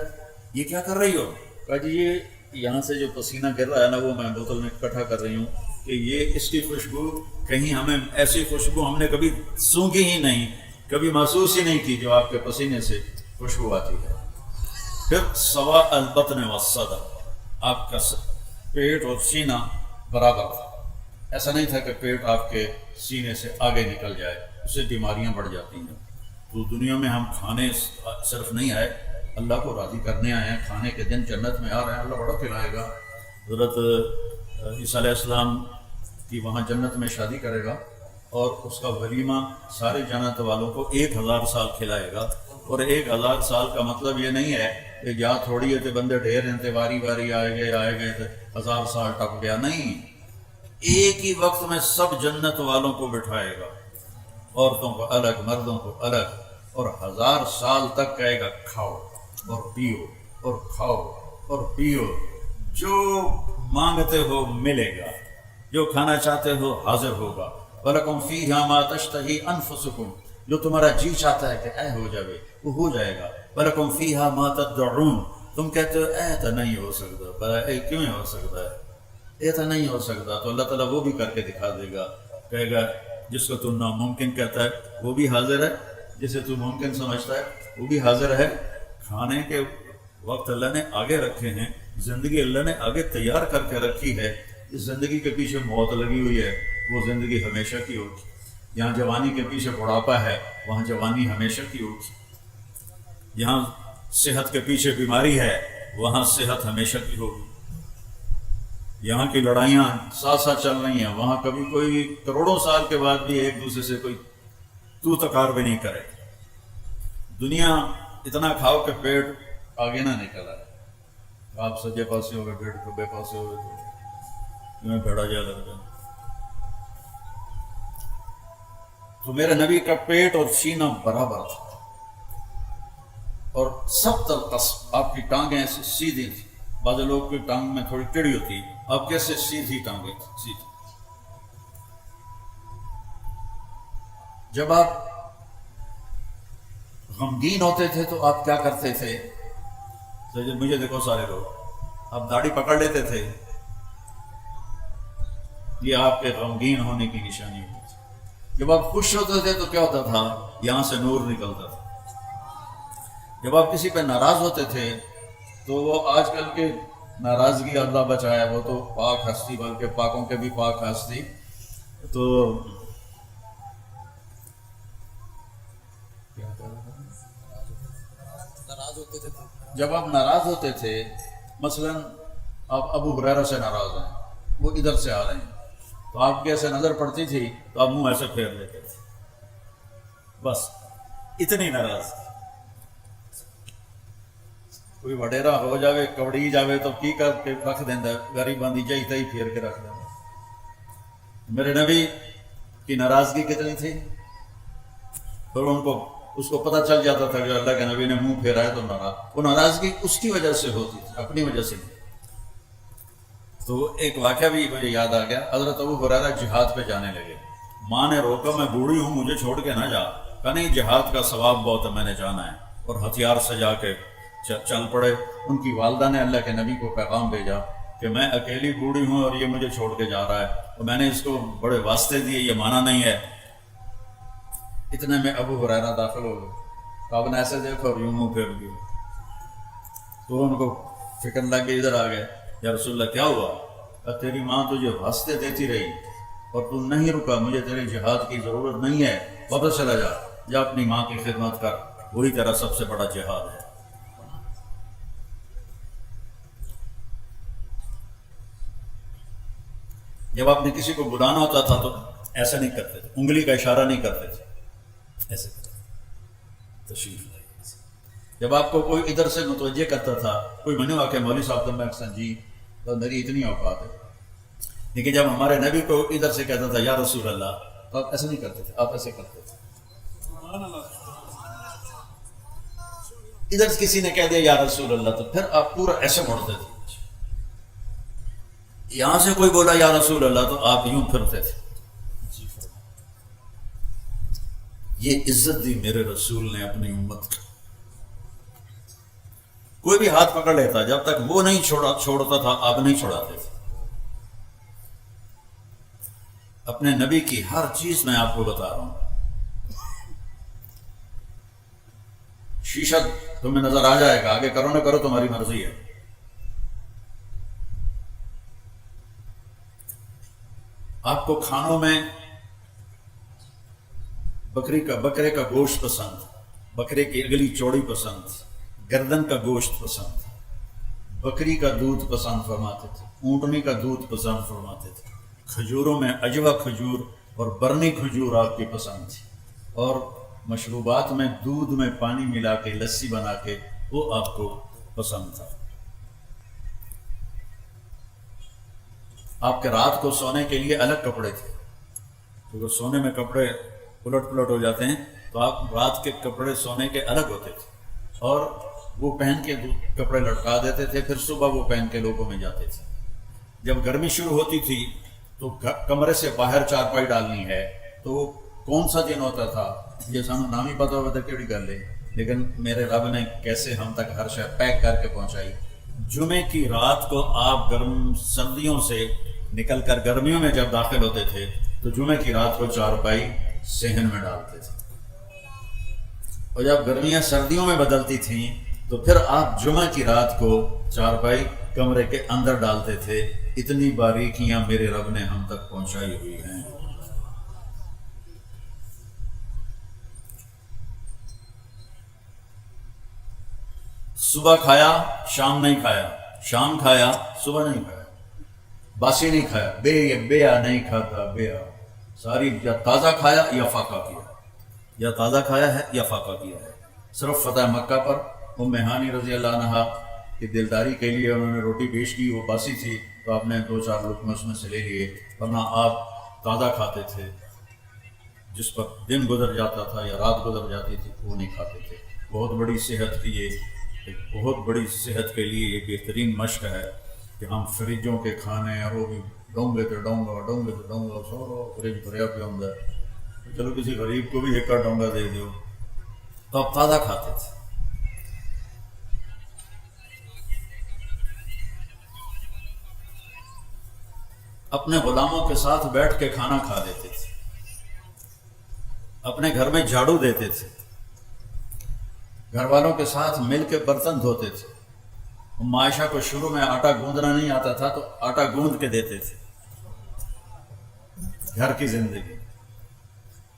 یہ کیا کر رہی ہو؟ کہا جی یہ یہاں سے جو پسینہ گر رہا ہے نا وہ میں بوتل میں اکٹھا کر رہی ہوں کہ یہ اس کی خوشبو کہیں ہمیں ایسی خوشبو ہم نے کبھی سونگھی ہی نہیں، کبھی محسوس ہی نہیں کی جو آپ کے پسینے سے خوشبو آتی ہے۔ پھر سوا البطن والصدر، آپ کا پیٹ اور سینہ برابر تھا، ایسا نہیں تھا کہ پیٹ آپ کے سینے سے آگے نکل جائے، اس سے بیماریاں بڑھ جاتی ہیں۔ تو دنیا میں ہم کھانے صرف نہیں آئے، اللہ کو راضی کرنے آئے ہیں، کھانے کے دن جنت میں آ رہے ہیں، اللہ بڑا کھلائے گا۔ حضرت عیسیٰ علیہ السلام کی وہاں جنت میں شادی کرے گا اور اس کا ولیمہ سارے جنت والوں کو 1000 سال کھلائے گا، اور 1000 سال کا مطلب یہ نہیں ہے کہ جہاں تھوڑی ہے تو بندے ڈھیر ہیں، واری واری آئے گئے تو 1000 سال ٹپ گیا، نہیں، ایک ہی وقت میں سب جنت والوں کو بٹھائے گا، عورتوں کو الگ، مردوں کو الگ، اور 1000 سال تک کہے گا کھاؤ اور پیو اور کھاؤ اور پیو، جو مانگتے ہو ملے گا، جو کھانا چاہتے ہو حاضر ہوگا۔ وَلَكُمْ فِيهَا مَا تَشْتَهِي أَنفُسُكُمْ، جو تمہارا جی چاہتا ہے کہ اے ہو جائے وہ ہو جائے گا۔ وَلَكُمْ فِيهَا مَا تَدَّعُونَ، تم کہتے ہو اے تو نہیں ہو سکتا، اے کیوں ہو سکتا ہے، اے تو نہیں ہو سکتا، تو اللہ تعالیٰ وہ بھی کر کے دکھا دے گا، کہے گا جس کو تم ناممکن کہتا ہے وہ بھی حاضر ہے، جسے تو ممکن سمجھتا ہے وہ بھی حاضر ہے۔ کھانے کے وقت اللہ نے آگے رکھے ہیں، زندگی اللہ نے آگے تیار کر کے رکھی ہے، اس زندگی کے پیچھے موت لگی ہوئی ہے، وہ زندگی ہمیشہ کی ہوگی۔ یہاں جوانی کے پیچھے بڑھاپا ہے، وہاں جوانی ہمیشہ کی ہوگی۔ یہاں صحت کے پیچھے بیماری ہے، وہاں صحت ہمیشہ کی ہوگی۔ یہاں کی لڑائیاں ساتھ ساتھ چل رہی ہیں، وہاں کبھی کوئی کروڑوں سال کے بعد بھی ایک دوسرے سے کوئی تو تکار بھی نہیں کرے۔ دنیا اتنا کھاؤ کہ پیٹ آگے نہ نکل آئے، آپ سجے پاسے ہو گئے، پیٹ کو بے پاسے ہو گئے تو میں بھیڑا جا لگ جائے۔ تو میرے نبی کا پیٹ اور سینہ برابر تھا، اور سب القصب، آپ کی ٹانگیں ایسے سیدھی تھی، بعض لوگ کی ٹانگ میں تھوڑی ٹیڑھی ہوتی، آپ کیسے سیدھی ٹانگیں تھی، سیدھی۔ جب آپ غمگین ہوتے تھے تو آپ کیا کرتے تھے؟ تو مجھے دیکھو سارے لوگ، آپ داڑھی پکڑ لیتے تھے، یہ آپ کے غمگین ہونے کی نشانی ہوتی تھی۔ جب آپ خوش ہوتے تھے تو کیا ہوتا تھا؟ یہاں سے نور نکلتا تھا۔ جب آپ کسی پہ ناراض ہوتے تھے تو وہ آج کل کے ناراضگی اللہ بچایا، وہ تو پاک ہستی، بلکہ پاکوں کے بھی پاک ہستی، تو جب آپ ناراض ہوتے تھے، مثلا آپ ابو ہریرہ سے ناراض ہیں، وہ ادھر سے آ رہے ہیں، تو آپ کی ایسے نظر پڑتی تھی تو آپ منہ ایسے پھیر لیتے تھے، بس اتنی ناراض۔ کوئی وڈیرا ہو جاوے، کبڑی جاوے تو کی کر کے رکھ دینا، غریب باندھی جائی تھی پھیر کے رکھ دینا۔ میرے نبی کی ناراضگی کتنی تھی، پھر ان کو اس کو پتہ چل جاتا تھا کہ اللہ کے نبی نے منہ پھیرا ہے تو ناراض، وہ ناراضگی اس کی وجہ سے ہوتی تھی، اپنی وجہ سے نہیں۔ تو ایک واقعہ بھی مجھے یاد آ گیا، حضرت ابو ہریرہ جہاد پہ جانے لگے، ماں نے روکا، میں بوڑھی ہوں مجھے چھوڑ کے نہ جا، کہا نہیں جہاد کا ثواب بہت ہے میں نے جانا ہے، اور ہتھیار سجا کے چل پڑے۔ ان کی والدہ نے اللہ کے نبی کو پیغام بھیجا کہ میں اکیلی بوڑھی ہوں اور یہ مجھے چھوڑ کے جا رہا ہے، اور میں نے اس کو بڑے واسطے دیے، یہ مانا نہیں ہے۔ اتنے میں ابو ہریرہ داخل ہو گئے، تو آپ نے ایسے دیکھا اور یوں منہ پھیر گئے، تو ان کو فکر لگ کے ادھر آ گئے، یا رسول اللہ کیا ہوا؟ کہ تیری ماں تجھے واسطے دیتی رہی اور تو نہیں رکا، مجھے تیرے جہاد کی ضرورت نہیں ہے، واپس چلا جا اپنی ماں کی خدمت کر، وہی تیرا سب سے بڑا جہاد ہے۔ جب آپ نے کسی کو بلانا ہوتا تھا تو ایسا نہیں کرتے تھے، انگلی کا اشارہ نہیں کرتے تھے، ایسے کرتے تھے، تشریف لائیے۔ جب آپ کو کوئی ادھر سے متوجہ کرتا تھا، کوئی میں نے واقع مولوی صاحب تو میں اکثر جی تو میری اتنی اوقات ہے، لیکن جب ہمارے نبی کو ادھر سے کہتا تھا یا رسول اللہ، تو آپ ایسے نہیں کرتے تھے، آپ ایسے کرتے تھے۔ ادھر کسی نے کہہ دیا یا رسول اللہ تو پھر آپ پورا ایسے مڑتے تھے، یہاں سے کوئی بولا یا رسول اللہ تو آپ یوں پھرتے تھے۔ یہ عزت دی میرے رسول نے اپنی امت کو۔ کوئی بھی ہاتھ پکڑ لیتا، جب تک وہ نہیں چھوڑتا تھا آپ نہیں چھوڑاتے تھے۔ اپنے نبی کی ہر چیز میں آپ کو بتا رہا ہوں۔ شیشہ تمہیں نظر آ جائے گا، آگے کرو نہ کرو تمہاری مرضی ہے۔ آپ کو کھانوں میں بکرے کا گوشت پسند، بکرے کی اگلی چوڑی پسند، گردن کا گوشت پسند، بکری کا دودھ پسند فرماتے تھے، اونٹنی کا دودھ پسند فرماتے تھے، کھجوروں میں اجوا کھجور اور برنی کھجور آپ کی پسند تھی، اور مشروبات میں دودھ میں پانی ملا کے لسی بنا کے وہ آپ کو پسند تھا۔ آپ کے رات کو سونے کے لیے الگ کپڑے تھے، کیونکہ سونے میں کپڑے الٹ پلٹ ہو جاتے ہیں، تو آپ رات کے کپڑے سونے کے الگ ہوتے تھے، اور وہ پہن کے کپڑے لٹکا دیتے تھے، پھر صبح وہ پہن کے لوگوں میں جاتے تھے۔ جب گرمی شروع ہوتی تھی تو کمرے سے باہر چارپائی ڈالنی ہے، تو کون سا دن ہوتا تھا یہ سانو نام ہی پتا ہوتا کیڑی گل ہے، لیکن میرے رب نے کیسے ہم تک ہر شے پیک کر کے پہنچائی۔ جمعے کی رات کو آپ گرم سردیوں سے نکل کر گرمیوں میں جب داخل ہوتے تھے تو جمعے کی رات کو چارپائی صحن میں ڈالتے تھے، اور جب گرمیاں سردیوں میں بدلتی تھیں تو پھر آپ جمعہ کی رات کو چارپائی کمرے کے اندر ڈالتے تھے۔ اتنی باریکیاں میرے رب نے ہم تک پہنچائی ہوئی ہیں۔ صبح کھایا شام نہیں کھایا، شام کھایا صبح نہیں کھایا، باسی نہیں کھایا، بیا نہیں کھاتا، بیا ساری یا تازہ کھایا یا فاقہ کیا، یا تازہ کھایا ہے یا فاقہ کیا ہے۔ صرف فتح مکہ پر ام ہانی رضی اللہ عنہا کی دلداری کے لیے انہوں نے روٹی پیش کی، وہ باسی تھی تو آپ نے 2-4 لقمے اس میں سے لے لیے، ورنہ آپ تازہ کھاتے تھے، جس پر دن گزر جاتا تھا یا رات گزر جاتی تھی وہ نہیں کھاتے تھے۔ بہت بڑی صحت کی ایک بہت بڑی صحت کے لیے یہ بہترین مشق ہے کہ ہم فریجوں کے کھانے ہیں وہ بھی ڈونگے تو ڈونگا سو فریج بھریا پہ ہوں چلو کسی غریب کو بھی ایک کا ڈونگا دے دو تو آپ تازہ کھاتے تھے. اپنے غلاموں کے ساتھ بیٹھ کے کھانا کھا لیتے تھے, اپنے گھر میں جھاڑو دیتے تھے, گھر والوں کے ساتھ مل کے برتن دھوتے تھے. عائشہ کو شروع میں آٹا گوندنا نہیں آتا تھا تو آٹا گوند کے دیتے تھے. گھر کی زندگی.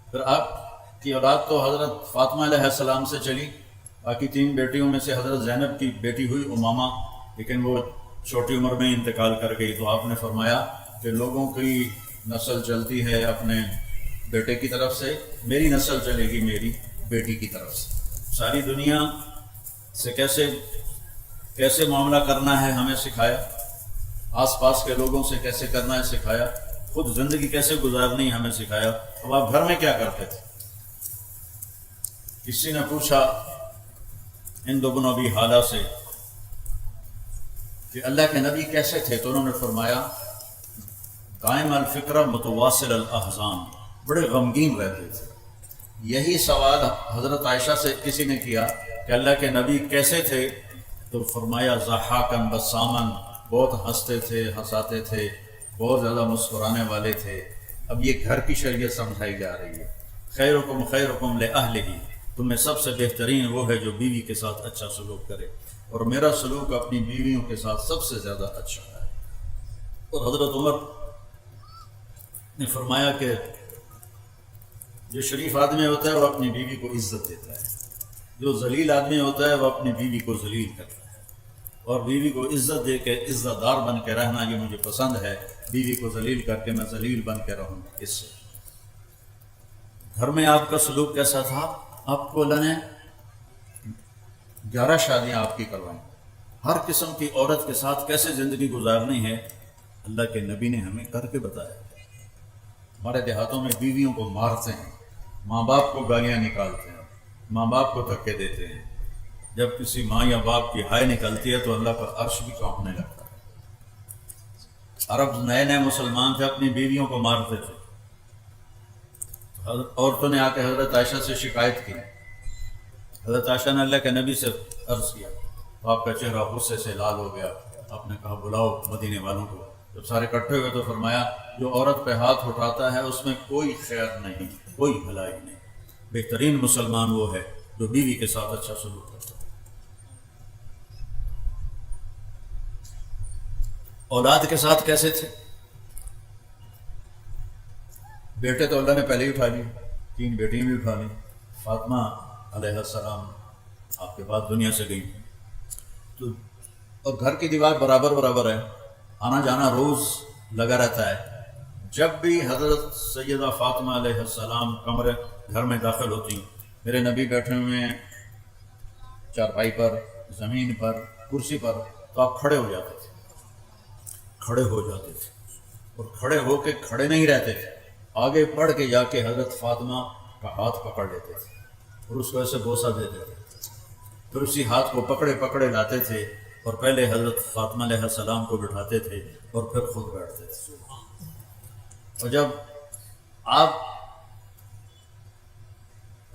پھر آپ کی اولاد تو حضرت فاطمہ علیہ السلام سے چلی, باقی 3 بیٹیوں میں سے حضرت زینب کی بیٹی ہوئی امامہ, لیکن وہ چھوٹی عمر میں انتقال کر گئی. تو آپ نے فرمایا کہ لوگوں کی نسل چلتی ہے اپنے بیٹے کی طرف سے, میری نسل چلے گی میری بیٹی کی طرف سے. ساری دنیا سے کیسے معاملہ کرنا ہے ہمیں سکھایا, آس پاس کے لوگوں سے کیسے کرنا ہے سکھایا, خود زندگی کیسے گزارنی ہمیں سکھایا. اب آپ گھر میں کیا کرتے تھے؟ کسی نے پوچھا ہند بن ابی حالہ سے کہ اللہ کے نبی کیسے تھے, تو انہوں نے فرمایا دائم الفکرہ متواصل الاحزان, بڑے غمگین رہتے تھے. یہی سوال حضرت عائشہ سے کسی نے کیا کہ اللہ کے نبی کیسے تھے, تو فرمایا ضحاکن بسامن, بہت ہنستے تھے, ہنساتے تھے, بہت زیادہ مسکرانے والے تھے. اب یہ گھر کی شریعت سمجھائی جا رہی ہے. خیرکم لأہلہ, تم میں سب سے بہترین وہ ہے جو بیوی کے ساتھ اچھا سلوک کرے, اور میرا سلوک اپنی بیویوں کے ساتھ سب سے زیادہ اچھا ہے. اور حضرت عمر نے فرمایا کہ جو شریف آدمی ہوتا ہے وہ اپنی بیوی کو عزت دیتا ہے, جو ذلیل آدمی ہوتا ہے وہ اپنی بیوی کو ذلیل کرتا ہے. اور بیوی کو عزت دے کے عزت دار بن کے رہنا یہ مجھے پسند ہے. بیوی کو ذلیل کر کے میں ذلیل بن کے رہوں. اس سے گھر میں آپ کا سلوک کیسا تھا؟ آپ کو اللہ نے 11 شادیاں آپ کی کروائیں. ہر قسم کی عورت کے ساتھ کیسے زندگی گزارنی ہے اللہ کے نبی نے ہمیں کر کے بتایا. ہمارے دیہاتوں میں بیویوں کو مارتے ہیں, ماں باپ کو گالیاں نکالتے ہیں, ماں باپ کو دھکے دیتے ہیں. جب کسی ماں یا باپ کی ہائے نکلتی ہے تو اللہ کا عرش بھی کانپنے لگتا ہے. عرب نئے مسلمان تھے, اپنی بیویوں کو مارتے تھے. عورتوں نے آ کے حضرت عائشہ سے شکایت کی. حضرت عائشہ نے اللہ کے نبی سے عرض کیا تو آپ کا چہرہ غصے سے لال ہو گیا. آپ نے کہا بلاؤ مدینے والوں کو. جب سارے اکٹھے ہوئے تو فرمایا جو عورت پہ ہاتھ اٹھاتا ہے اس میں کوئی خیر نہیں, کوئی بھلائی نہیں. بہترین مسلمان وہ ہے جو بیوی کے ساتھ اچھا سلوک کرتا ہے. اولاد کے ساتھ کیسے تھے؟ بیٹے تو اللہ نے پہلے ہی اٹھا لیے, 3 بیٹیاں بھی اٹھا لیں. فاطمہ علیہ السلام آپ کے بعد دنیا سے گئی تو, اور گھر کی دیوار برابر ہے, آنا جانا روز لگا رہتا ہے. جب بھی حضرت سیدہ فاطمہ علیہ السلام کمرے گھر میں داخل ہوتی, میرے نبی بیٹھے ہوئے ہیں چارپائی پر, زمین پر, کرسی پر, تو آپ کھڑے ہو جاتے تھے. اور کھڑے ہو کے کھڑے نہیں رہتے تھے, آگے بڑھ کے جا کے حضرت فاطمہ کا ہاتھ پکڑ لیتے تھے اور اس کو ایسے بوسہ دیتے تھے. پھر اسی ہاتھ کو پکڑے لاتے تھے اور پہلے حضرت فاطمہ علیہ السلام کو بٹھاتے تھے اور پھر خود بیٹھتے تھے. اور جب آپ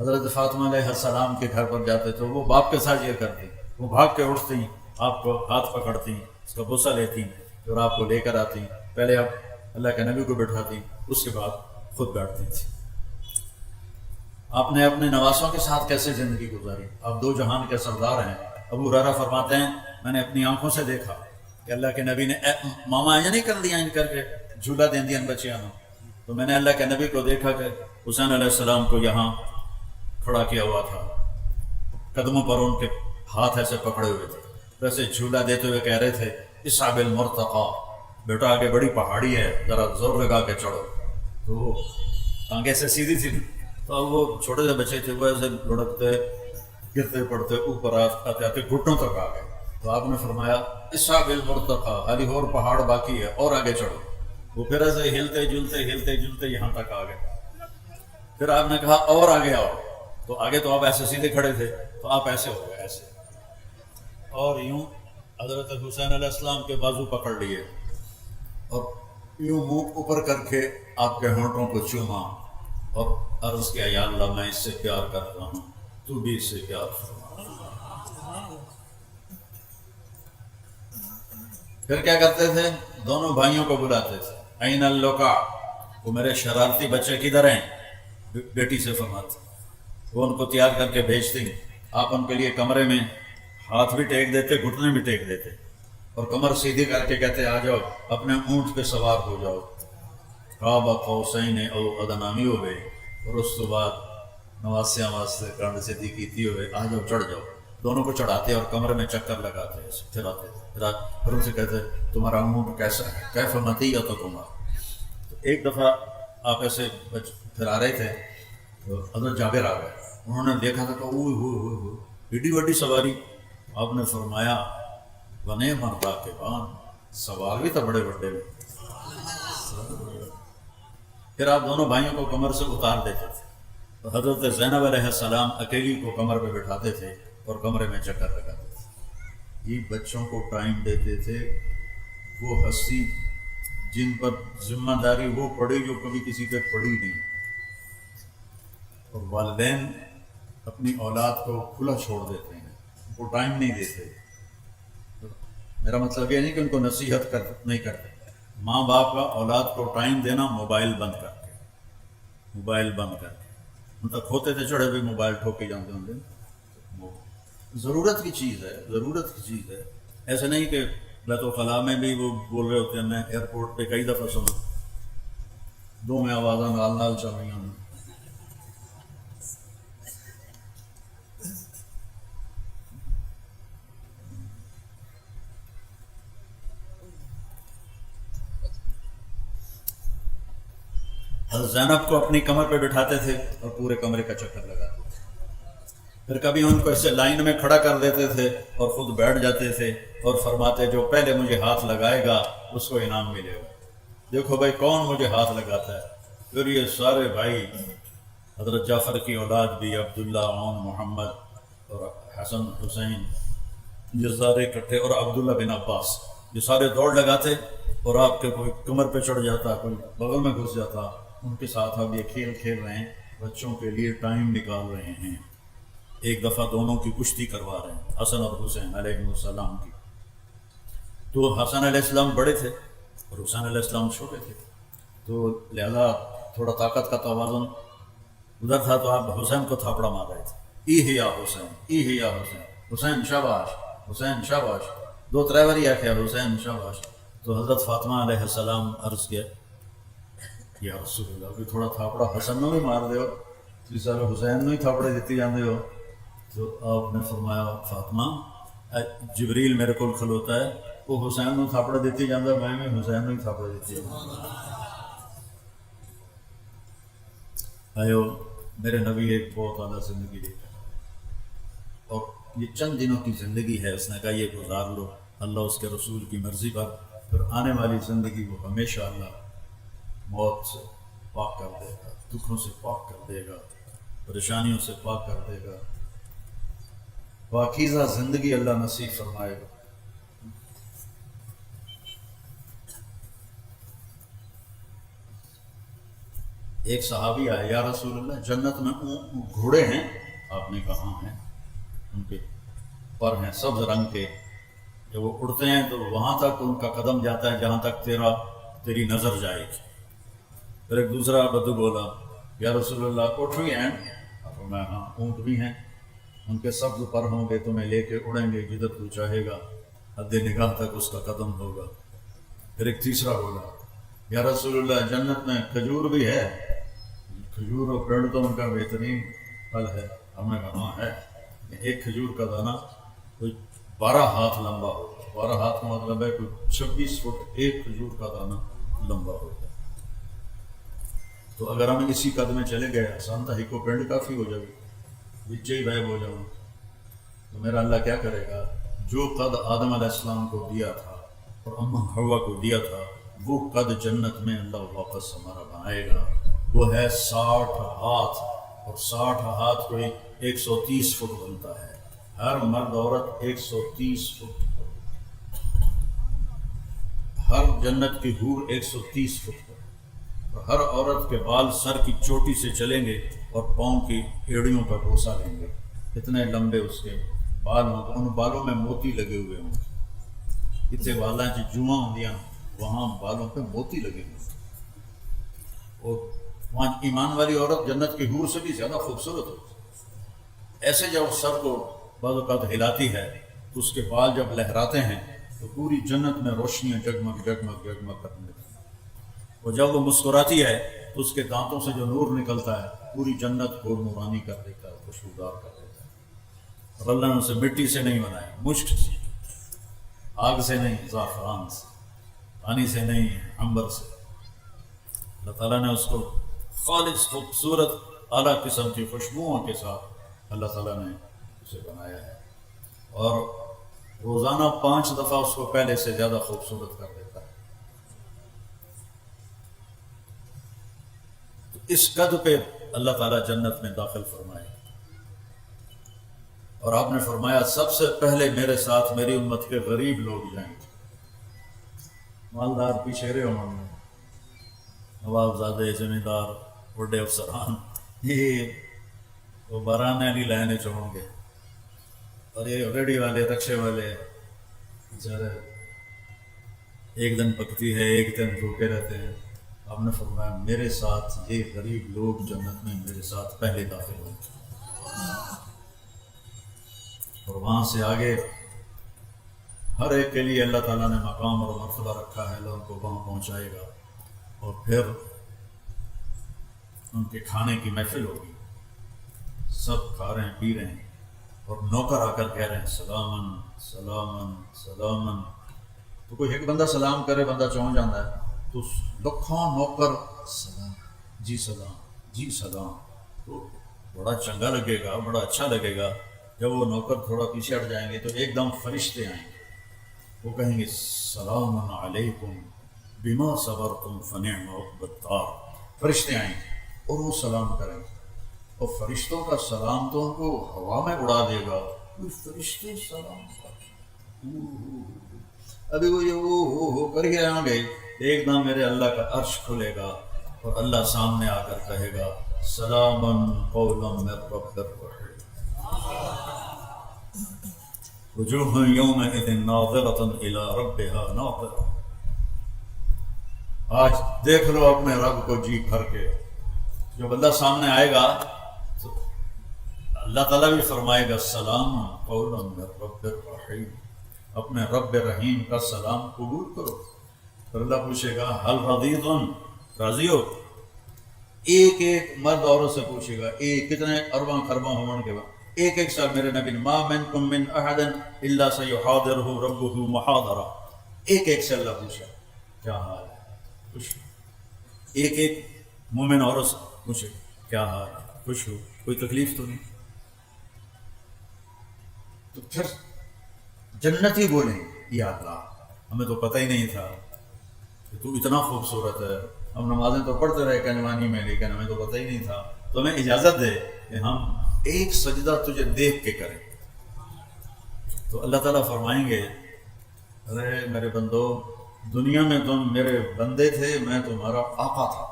حضرت فاطمہ علیہ السلام کے گھر پر جاتے تھے وہ باپ کے ساتھ یہ کرتی, وہ بھاگ کے اٹھتی, آپ کو ہاتھ پکڑتی, اس کا بوسہ لیتی اور آپ کو لے کر آتی. پہلے آپ اللہ کے نبی کو بٹھاتی, اس کے بعد خود بیٹھتی تھی. آپ نے اپنے نواسوں کے ساتھ کیسے زندگی گزاری؟ آپ 2 جہان کے سردار ہیں. ابو ہریرہ فرماتے ہیں میں نے اپنی آنکھوں سے دیکھا کہ اللہ کے نبی نے ماما ایسا نہیں کر دیا ان کر کے جھولا دے دیا بچیاں نے. تو میں نے اللہ کے نبی کو دیکھا کہ حسین علیہ السلام کو یہاں کھڑا کیا ہوا تھا, قدموں پر ان کے ہاتھ ایسے پکڑے ہوئے تھے, ویسے جھولا دیتے ہوئے کہہ رہے تھے اصحاب المرتقى, بیٹا آگے بڑی پہاڑی ہے, ذرا زور لگا کے چڑھو. تو وہ ٹانگیں سے سیدھی تھی, تو وہ چھوٹے سے بچے تھے, وہ ایسے لڑکتے گرتے پڑتے اوپر آتے آتے گھٹنوں تک آ گئے. تو آپ نے فرمایا اصحاب المرتقى, ابھی اور پہاڑ باقی ہے اور آگے چڑھو. وہ پھر ایسے ہلتے جلتے یہاں تک آ گئے. پھر آپ نے کہا اور آگے آؤ, تو آگے تو آپ ایسے سیدھے کھڑے تھے، تو آپ ایسے ہو گئے ایسے، اور یوں حضرت حسین علیہ السلام کے بازو پکڑ لیے اور یوں منہ اوپر کر کے آپ کے ہونٹوں کو چوما اور عرض کیا یا اللہ میں اس سے پیار کرتا ہوں، تو بھی اس سے پیار فرما۔ پھر کیا کرتے تھے؟ دونوں بھائیوں کو بلاتے تھے، این اللقا، وہ میرے شرارتی بچے کدھر ہیں؟ بیٹی سے فرماتے، وہ ان کو تیار کر کے بھیجتی، آپ ان کے لیے کمرے میں ہاتھ بھی ٹیک دیتے، گھٹنے بھی ٹیک دیتے، اور کمر سیدھی کر کے کہتے آ جاؤ اپنے اونٹ پہ سوار ہو جاؤ، قاب قوسین او ادنی ہوئے، اور اس کے بعد نواسیاں واسطے کنڈ سے کیتی ہوئے، آ جاؤ چڑھ جاؤ۔ دونوں کو چڑھاتے اور کمرے میں چکر لگاتے، پھر آتے پھر ان سے کہتے تمہارا اونٹ کیسا ہے، کیف مطیتکم۔ تو ایک دفعہ آپ ایسے پھر آ رہے تھے تو حضرت جابر آ گئے، انہوں نے دیکھا تھا کہ اوہ ہوئے ایڈی بڑی سواری، آپ نے فرمایا بنے مردا کے بان، سوال بھی تو بڑے بڑے۔ پھر آپ دونوں بھائیوں کو کمر سے اتار دیتے تھے، تو حضرت زینب علیہ السلام اکیلی کو کمر پہ بٹھاتے تھے اور کمرے میں چکر لگاتے تھے۔ یہ بچوں کو ٹائم دیتے تھے، وہ ہستی جن پر ذمہ داری وہ پڑی جو کبھی کسی پہ پڑی نہیں، اور والدین اپنی اولاد کو کھلا چھوڑ دیتے ہیں، وہ ٹائم نہیں دیتے۔ میرا مطلب یہ نہیں کہ ان کو نصیحت نہیں کرتے، ماں باپ کا اولاد کو ٹائم دینا موبائل بند کر کے، موبائل بند کر کے، مطلب کھوتے تھے چڑھے بھی موبائل ٹھوک کے جانتے ہوں گے، ضرورت کی چیز ہے، ضرورت کی چیز ہے۔ ایسے نہیں کہ بیت الخلاء میں بھی وہ بول رہے ہوتے ہیں، میں ایئرپورٹ پہ کئی دفعہ سنا دو میں آوازاں نال نال چل رہی ہیں۔ حضرت زینب کو اپنی کمر پہ بٹھاتے تھے اور پورے کمرے کا چکر لگاتے تھے، پھر کبھی ان کو ایسے لائن میں کھڑا کر دیتے تھے اور خود بیٹھ جاتے تھے اور فرماتے جو پہلے مجھے ہاتھ لگائے گا اس کو انعام ملے گا۔ دیکھو بھائی کون مجھے ہاتھ لگاتا ہے، پھر یہ سارے بھائی حضرت جعفر کی اولاد بھی، عبداللہ، عون، محمد اور حسن، حسین، یہ سارے اکٹھے، اور عبداللہ بن عباس، یہ سارے دوڑ لگاتے اور آپ کے کوئی کمر پہ چڑھ جاتا، کوئی بغل میں گھس جاتا، ان کے ساتھ آپ یہ کھیل کھیل رہے ہیں، بچوں کے لیے ٹائم نکال رہے ہیں۔ ایک دفعہ دونوں کی کشتی کروا رہے ہیں، حسن اور حسین علیہ السلام کی۔ تو حسن علیہ السلام بڑے تھے اور حسین علیہ السلام چھوٹے تھے، تو لہذا تھوڑا طاقت کا توازن ادھر تھا، تو آپ حسین کو تھاپڑا مار رہے تھے، ای ہے یا حسین، ای ہے یا حسین، حسین شاباش، حسین شاباش، دو ترے بار آخیا حسین شاباش۔ تو حضرت فاطمہ علیہ السلام عرض کیا یا رسول اللہ کوئی تھوڑا تھاپڑا حسن نو بھی مار دیو، تھی سارے حسین نو ہی تھاپڑے دیتی جاندے ہو۔ تو آپ نے فرمایا فاطمہ جبریل میرے کو کھلوتا ہے، وہ حسین نو تھاپڑے دیتی جاندہ، میں بھی حسین نو ہی تھاپڑے دیتی جاندہ۔ آئیو میرے نبی ایک بہت اعلیٰ زندگی دیتا ہے، اور یہ چند دنوں کی زندگی ہے، اس نے کہا یہ گزار لو اللہ اس کے رسول کی مرضی پر، پھر آنے والی زندگی وہ ہمیشہ اللہ موت سے پاک کر دے گا، دکھوں سے پاک کر دے گا، پریشانیوں سے پاک کر دے گا، پاکیزہ زندگی اللہ نصیب فرمائے گا۔ ایک صحابی آئے، یا رسول اللہ جنت میں گھوڑے ہیں؟ آپ نے کہا ہیں، ان کے پر ہیں سبز رنگ کے، جب وہ اڑتے ہیں تو وہاں تک ان کا قدم جاتا ہے جہاں تک تیری نظر جائے گی۔ پھر ایک دوسرا بدو بولا، یا رسول اللہ اونٹ بھی ہیں؟ آپ میں ہاں اونٹ بھی ہیں، ان کے سبز پر ہوں گے، تمہیں لے کے اڑیں گے جدھر تو چاہے گا، حد نگاہ تک اس کا قدم ہوگا۔ پھر ایک تیسرا بولا، یا رسول اللہ جنت میں کھجور بھی ہے؟ کھجور اور پیڑ تو ان کا بہترین پھل ہے۔ ہم نے کہا ہاں ہے، ایک کھجور کا دانہ کوئی 12 ہاتھ لمبا ہوگا، 12 ہاتھ کا مطلب ہے کوئی 26 فٹ ایک کھجور کا دانہ لمبا ہوگا۔ تو اگر ہم اسی قد میں چلے گئے، آسان تھا، ہی کو پینڈ کافی ہو جائے گی، بچے ہی غائب ہو جاؤں، تو میرا اللہ کیا کرے گا؟ جو قد آدم علیہ السلام کو دیا تھا اور اماں حوا کو دیا تھا، وہ قد جنت میں اللہ واپس ہمارا بنائے گا، وہ ہے 60 ہاتھ اور 60 ہاتھ کوئی 130 فٹ بنتا ہے. ہر مرد عورت 130 فٹ، ہر جنت کی حور 130 فٹ پر، اور ہر عورت کے بال سر کی چوٹی سے چلیں گے اور پاؤں کی ایڑیوں کا بوسہ لیں گے. اتنے لمبے اس کے بال ہوں، ان بالوں میں موتی لگے ہوئے ہوں. اتنے بالاں کی جواں ہوندیاں، وہاں بالوں پہ موتی لگے ہوئے. اور وہاں ایمان والی عورت جنت کی حور سے بھی زیادہ خوبصورت ہوتی ہے. ایسے جب سر کو بعض اوقات ہلاتی ہے تو اس کے بال جب لہراتے ہیں تو پوری جنت میں روشنیاں جگمگ جگمگ جگمگ کرنے لگتی ہیں. اور جب وہ مسکراتی ہے تو اس کے دانتوں سے جو نور نکلتا ہے پوری جنت کو نورانی کر دیتا ہے، خوشبودار کر دیتا ہے. اور اللہ نے اسے مٹی سے نہیں بنایا، مشک سے، آگ سے نہیں، زعفران سے، پانی سے نہیں، عنبر سے. اللہ تعالیٰ نے اس کو خالص خوبصورت اعلیٰ قسم کی خوشبوؤں کے ساتھ اللہ تعالیٰ نے اسے بنایا ہے. اور روزانہ 5 دفعہ اس کو پہلے سے زیادہ خوبصورت کر دیتا ہے. تو اس قد پہ اللہ تعالیٰ جنت میں داخل فرمائے. اور آپ نے فرمایا سب سے پہلے میرے ساتھ میری امت کے غریب لوگ جائیں گے. مالدار پیچھے رہے ہوں گے، نوابزادے، زمیندار، بڑے افسران، یہ وہ بارانے نہیں لائنے چھوڑیں گے. اور یہ ریڈی والے، رکشے والے بیچارے ایک دن پکتی ہے ایک دن بھوکے رہتے ہیں. آپ نے فرمایا میرے ساتھ یہ غریب لوگ جنت میں میرے ساتھ پہلے داخل ہوں گے. اور وہاں سے آگے ہر ایک کے لیے اللہ تعالیٰ نے مقام اور مرتبہ رکھا ہے. اللہ ان کو وہاں پہنچائے گا اور پھر ان کے کھانے کی محفل ہوگی. سب کھا رہے ہیں، پی رہے ہیں، اور نوکر آ کر کہہ رہے ہیں سلامن سلامن سلامن. تو کوئی ایک بندہ سلام کرے بندہ چونک جاتا ہے، تو لکھوں نوکر سلام، جی سلام، جی سلام. تو بڑا چنگا لگے گا، بڑا اچھا لگے گا. جب وہ نوکر تھوڑا پیچھے ہٹ جائیں گے تو ایک دم فرشتے آئیں گے. وہ کہیں گے سلام علیکم بما صبرتم فنعم عقبی الدار. فرشتے آئیں گے اور وہ سلام کریں گے. اور فرشتوں کا سلام تو ان کو ہوا میں اڑا دے گا. کوئی فرشتے سلام کر، ابھی وہ یہ وہ کر کے آ گئے، ایک دم میرے اللہ کا عرش کھلے گا اور اللہ سامنے آ کر کہے گا سلامن قولا من رب الرحیم. وجوہ یومئذ ناظرۃ الی ربها ناظرۃ. آج دیکھ لو اپنے رب کو جی بھر کے. جب اللہ سامنے آئے گا تو اللہ تعالیٰ بھی فرمائے گا سلام قولا من رب الرحیم، اپنے رب رحیم کا سلام قبول کرو. پھر اللہ پوچھے گا حل رضیتم، راضی ہو؟ ایک ایک مرد عورت سے پوچھے گا، ایک کتنے ارباں خرباں ہونے کے بعد ایک ایک سال میرے نبی نے ما منکم من احد الا سیحاضرہ ربہ محاضرہ. ایک ایک سے اللہ پوچھا کیا حال ہے، خوش ہو؟ ایک ایک مومن عورت سے پوچھے کیا حال ہے، خوش ہو، کوئی تکلیف تو نہیں؟ تو پھر جنتی بولیں یا اللہ ہمیں تو پتہ ہی نہیں تھا کہ تو اتنا خوبصورت ہے. ہم نمازیں تو پڑھتے رہے کنوانی میں، لیکن ہمیں تو پتہ ہی نہیں تھا. تو ہمیں اجازت دے کہ ہم ایک سجدہ تجھے دیکھ کے کریں. تو اللہ تعالیٰ فرمائیں گے ارے میرے بندو، دنیا میں تم میرے بندے تھے، میں تمہارا آقا تھا.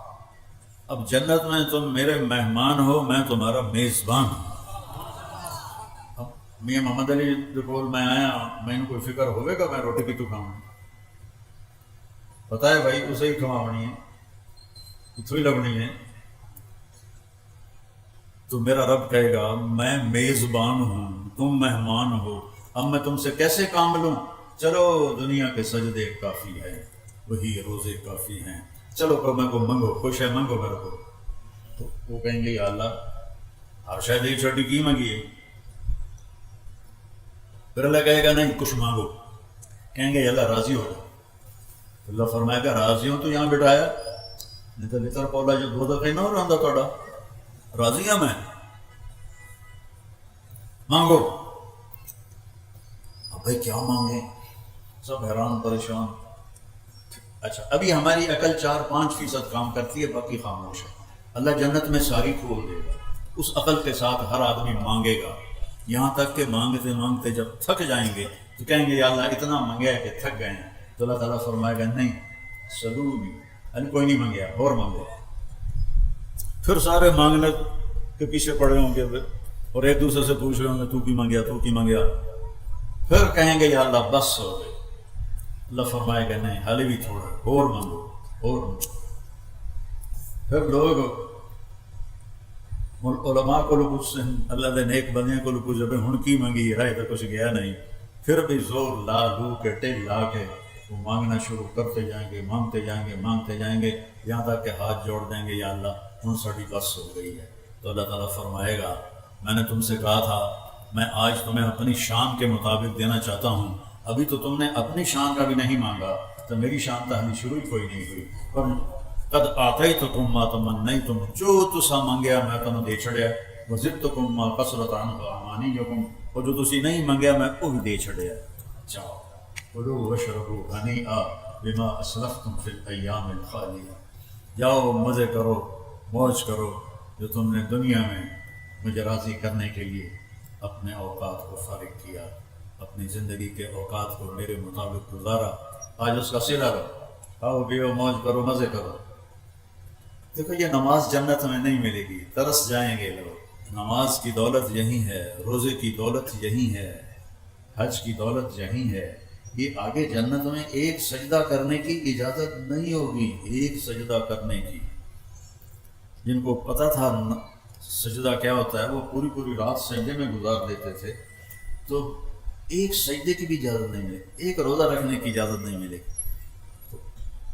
اب جنت میں تم میرے مہمان ہو، میں تمہارا میزبان ہوں. میاں محمد علی بول میں آیا، میں نے کوئی فکر ہوئے گا میں روٹی کی تو کھاؤں؟ پتہ ہے بھائی اسے ہی کھوانی ہے، اتو ہی لگنی ہے. تو میرا رب کہے گا میں میزبان ہوں، تم مہمان ہو، اب میں تم سے کیسے کام لوں؟ چلو دنیا کے سجدے کافی ہے، وہی روزے کافی ہیں، چلو پر میں کو منگو، خوش ہے منگو میرے کو. تو وہ کہیں گے یا اللہ ہر شاید یہ چھوٹی کی منگی ہے. پھر اللہ کہے گا نہیں کچھ مانگو. کہیں گے یا اللہ راضی ہو جاؤ. اللہ فرمائے گا راضی ہوں تو یہاں بٹھایا، نہیں تو لطر پولا جو دو دفعہ نہ ہو رہا تھوڑا راضی ہوں میں، مانگو. اب بھائی کیا مانگیں، سب حیران پریشان. اچھا ابھی ہماری عقل 4-5% کام کرتی ہے، باقی خاموش ہے. اللہ جنت میں ساری کھول دے گا، اس عقل کے ساتھ ہر آدمی مانگے گا، یہاں تک کہ مانگتے مانگتے جب تھک جائیں گے تو کہیں گے یا اللہ اتنا مانگا ہے کہ تھک گئے ہیں، تو اللہ تعالیٰ فرمائے گا نہیں سلونی، کوئی نہیں مانگیا اور مانگو۔ پھر سارے مانگنے کے پیچھے پڑے ہوں گے اور ایک دوسرے سے پوچھ رہے ہوں گے تو کی مانگیا تو کی مانگیا، پھر کہیں گے یا اللہ بس ہو گئے۔ اللہ فرمائے گا نہیں حالی بھی تھوڑا اور مانگو اور مانگو۔ پھر لوگ علماء کو پوچھتے ہیں، اللہ دے نیک بندیاں کو پوچھتے ہیں ہن کی مانگی، رائے تو کچھ گیا نہیں، پھر بھی زور لا لو کے ٹل لا کے وہ مانگنا شروع کرتے جائیں گے، مانگتے جائیں گے، مانگتے جائیں گے، یہاں تک کہ ہاتھ جوڑ دیں گے یا اللہ ہن ساری بس ہو گئی ہے۔ تو اللہ تعالیٰ فرمائے گا میں نے تم سے کہا تھا میں آج تمہیں اپنی شان کے مطابق دینا چاہتا ہوں، ابھی تو تم نے اپنی شان کا بھی نہیں مانگا، تو میری شان تو ہمیں شروع ہی کوئی نہیں ہوئی۔ پر قد آتیتکم ما تمنیتم، جو تسا منگیا میں تمہیں دے چھڑیا، وزدتکم ما قصرت عنہ امانیکم، اور جو تسی نہیں منگیا میں وہ بھی دے چھڑیا۔ جاؤ کلوا واشربوا ہنیئا بما اسلفتم فی الایام الخالیہ، جاؤ مزے کرو موج کرو جو تم نے دنیا میں مجھے راضی کرنے کے لیے اپنے اوقات کو فارغ کیا، اپنی زندگی کے اوقات کو میرے مطابق گزارا، آج اس کا صلہ لو، کھاؤ پیو موج کرو مزے کرو۔ دیکھو یہ نماز جنت میں نہیں ملے گی، ترس جائیں گے لوگ۔ نماز کی دولت یہی ہے، روزے کی دولت یہی ہے، حج کی دولت یہی ہے۔ یہ آگے جنت میں ایک سجدہ کرنے کی اجازت نہیں ہوگی، ایک سجدہ کرنے کی۔ جن کو پتہ تھا سجدہ کیا ہوتا ہے وہ پوری پوری رات سجدے میں گزار دیتے تھے، تو ایک سجدے کی بھی اجازت نہیں ملے، ایک روزہ رکھنے کی اجازت نہیں ملے۔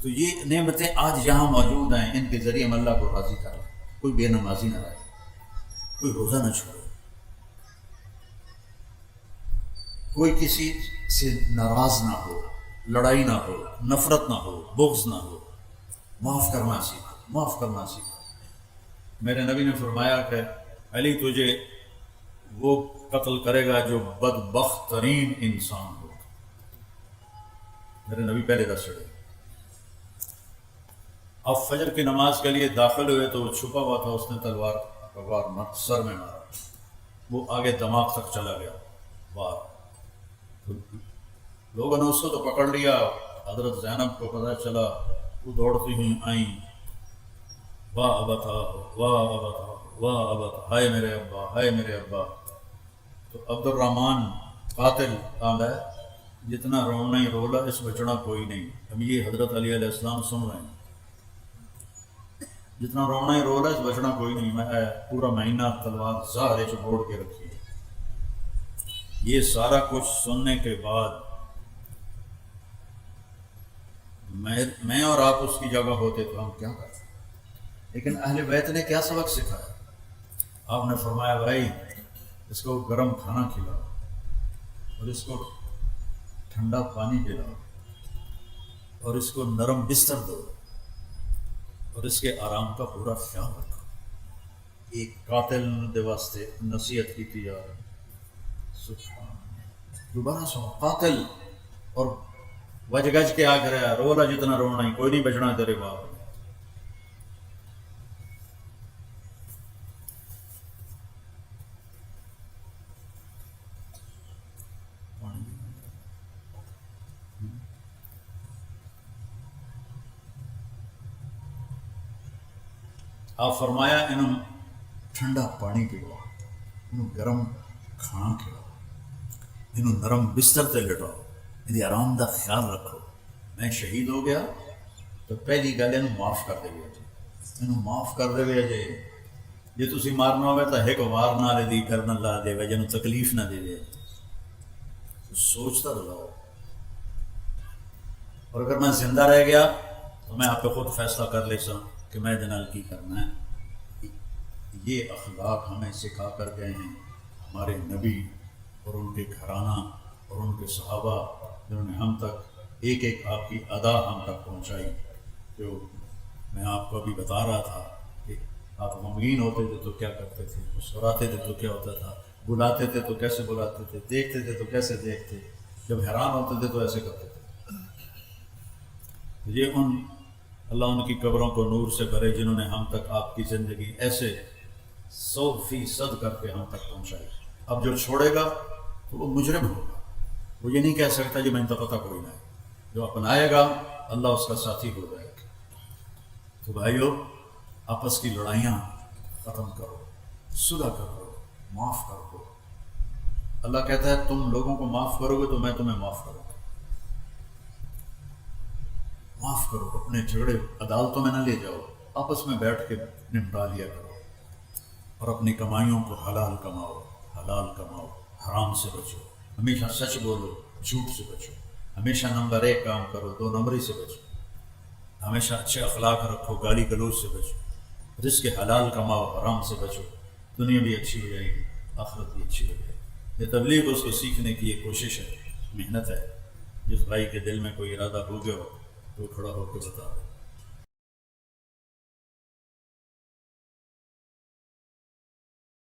تو یہ نعمتیں آج یہاں موجود ہیں، ان کے ذریعے ہم اللہ کو راضی کریں۔ کوئی بے نمازی نہ رہے، کوئی روزہ نہ چھوڑے، کوئی کسی سے ناراض نہ ہو، لڑائی نہ ہو، نفرت نہ ہو، بغض نہ ہو، معاف کرنا سیکھو، معاف کرنا سیکھو۔ میرے نبی نے فرمایا کہ علی تجھے وہ قتل کرے گا جو بدبخت ترین انسان ہو۔ میرے نبی پہلے دس چڑھے۔ اب فجر کی نماز کے لیے داخل ہوئے تو وہ چھپا ہوا تھا، اس نے تلوار کا وار سر میں مارا، وہ آگے دماغ تک چلا گیا وار۔ لوگوں نے اس کو تو پکڑ لیا، حضرت زینب کو پتہ چلا، وہ دوڑتی ہوئی آئیں، واہ ابا واہ ابا واہ ابا، ہائے میرے ابا ہائے میرے ابا۔ تو عبد الرحمن قاتل آندا ہے، جتنا رونا ہی رولا اس بچنا کوئی نہیں۔ اب یہ حضرت علی علیہ السلام سن رہے ہیں، جتنا رونا ہی رولا اس بچنا کوئی نہیں، میں پورا مہینہ تلوار زہرے چبوڑ کے رکھی۔ یہ سارا کچھ سننے کے بعد میں اور آپ اس کی جگہ ہوتے تو ہم کیا کرتے؟ لیکن اہل بیت نے کیا سبق سکھایا؟ آپ نے فرمایا بھائی اس کو گرم کھانا کھلاؤ اور اس کو ٹھنڈا پانی پلاؤ اور اس کو نرم بستر دو اور اس کے آرام کا پورا خیال رکھو۔ ایک قاتل دے واسطے نصیحت کی تھی یار، دوبارہ سو قاتل، اور وج گج کے آ کر رونا جتنا رونا ہی، کوئی نہیں بچنا تیرے باپ۔ آپ فرمایا انہوں ٹھنڈا پانی پلاؤ، انہوں گرم کھانا کھلاؤ، انہوں نرم بستر تے لٹاؤ، ان آرام دا خیال رکھو۔ میں شہید ہو گیا تو پہلی گل انہوں معاف کر دے گا جی، انہوں معاف کر دے گا جی۔ جی تسی مارنا ہوئے تو ایک وار نہ لے دی کرنا لا دے گا، جنہوں تکلیف نہ دے دے۔ سوچتا رہو، اور اگر میں زندہ رہ گیا تو میں آپ پہ خود فیصلہ کر لے سا کہ میں جنال کی کرنا ہے۔ یہ اخلاق ہمیں سکھا کر گئے ہیں ہمارے نبی اور ان کے گھرانہ اور ان کے صحابہ، جنہوں نے ہم تک ایک ایک آپ کی ادا ہم تک پہنچائی۔ جو میں آپ کو ابھی بتا رہا تھا کہ آپ غمگین ہوتے تھے تو کیا کرتے تھے، مسکراتے تھے تو کیا ہوتا تھا، بلاتے تھے تو کیسے بلاتے تھے، دیکھتے تھے تو کیسے دیکھتے، جب حیران ہوتے تھے تو ایسے کرتے تھے۔ یہ اللہ ان کی قبروں کو نور سے بھرے جنہوں نے ہم تک آپ کی زندگی ایسے 100% کر کے ہم تک پہنچائے. اب جو چھوڑے گا تو وہ مجرم ہوگا. وہ یہ نہیں کہہ سکتا جی میں تو پتہ کوئی نہیں. جو اپنائے گا اللہ اس کا ساتھی ہو جائے گا. تو بھائیو آپس کی لڑائیاں ختم کرو, صلح کرو, معاف کرو. اللہ کہتا ہے تم لوگوں کو معاف کرو گے تو میں تمہیں معاف کروں گا. معاف کرو, اپنے جھگڑے عدالتوں میں نہ لے جاؤ, آپس میں بیٹھ کے نمٹا لیا کرو. اور اپنی کمائیوں کو حلال کماؤ, حلال کماؤ, حرام سے بچو. ہمیشہ سچ بولو, جھوٹ سے بچو. ہمیشہ نمبر 1 کام کرو, 2 نمبری سے بچو. ہمیشہ اچھے اخلاق رکھو, گالی گلوچ سے بچو. رزق حلال کماؤ, حرام سے بچو. دنیا بھی اچھی ہو جائے گی, آخرت بھی اچھی ہو جائے گی. یہ تبلیغ اس کو سیکھنے کی یہ کوشش ہے, محنت ہے. جس بھائی کے دل میں کوئی ارادہ ہو گیا ہو تو کھڑا ہو کے بتا دے.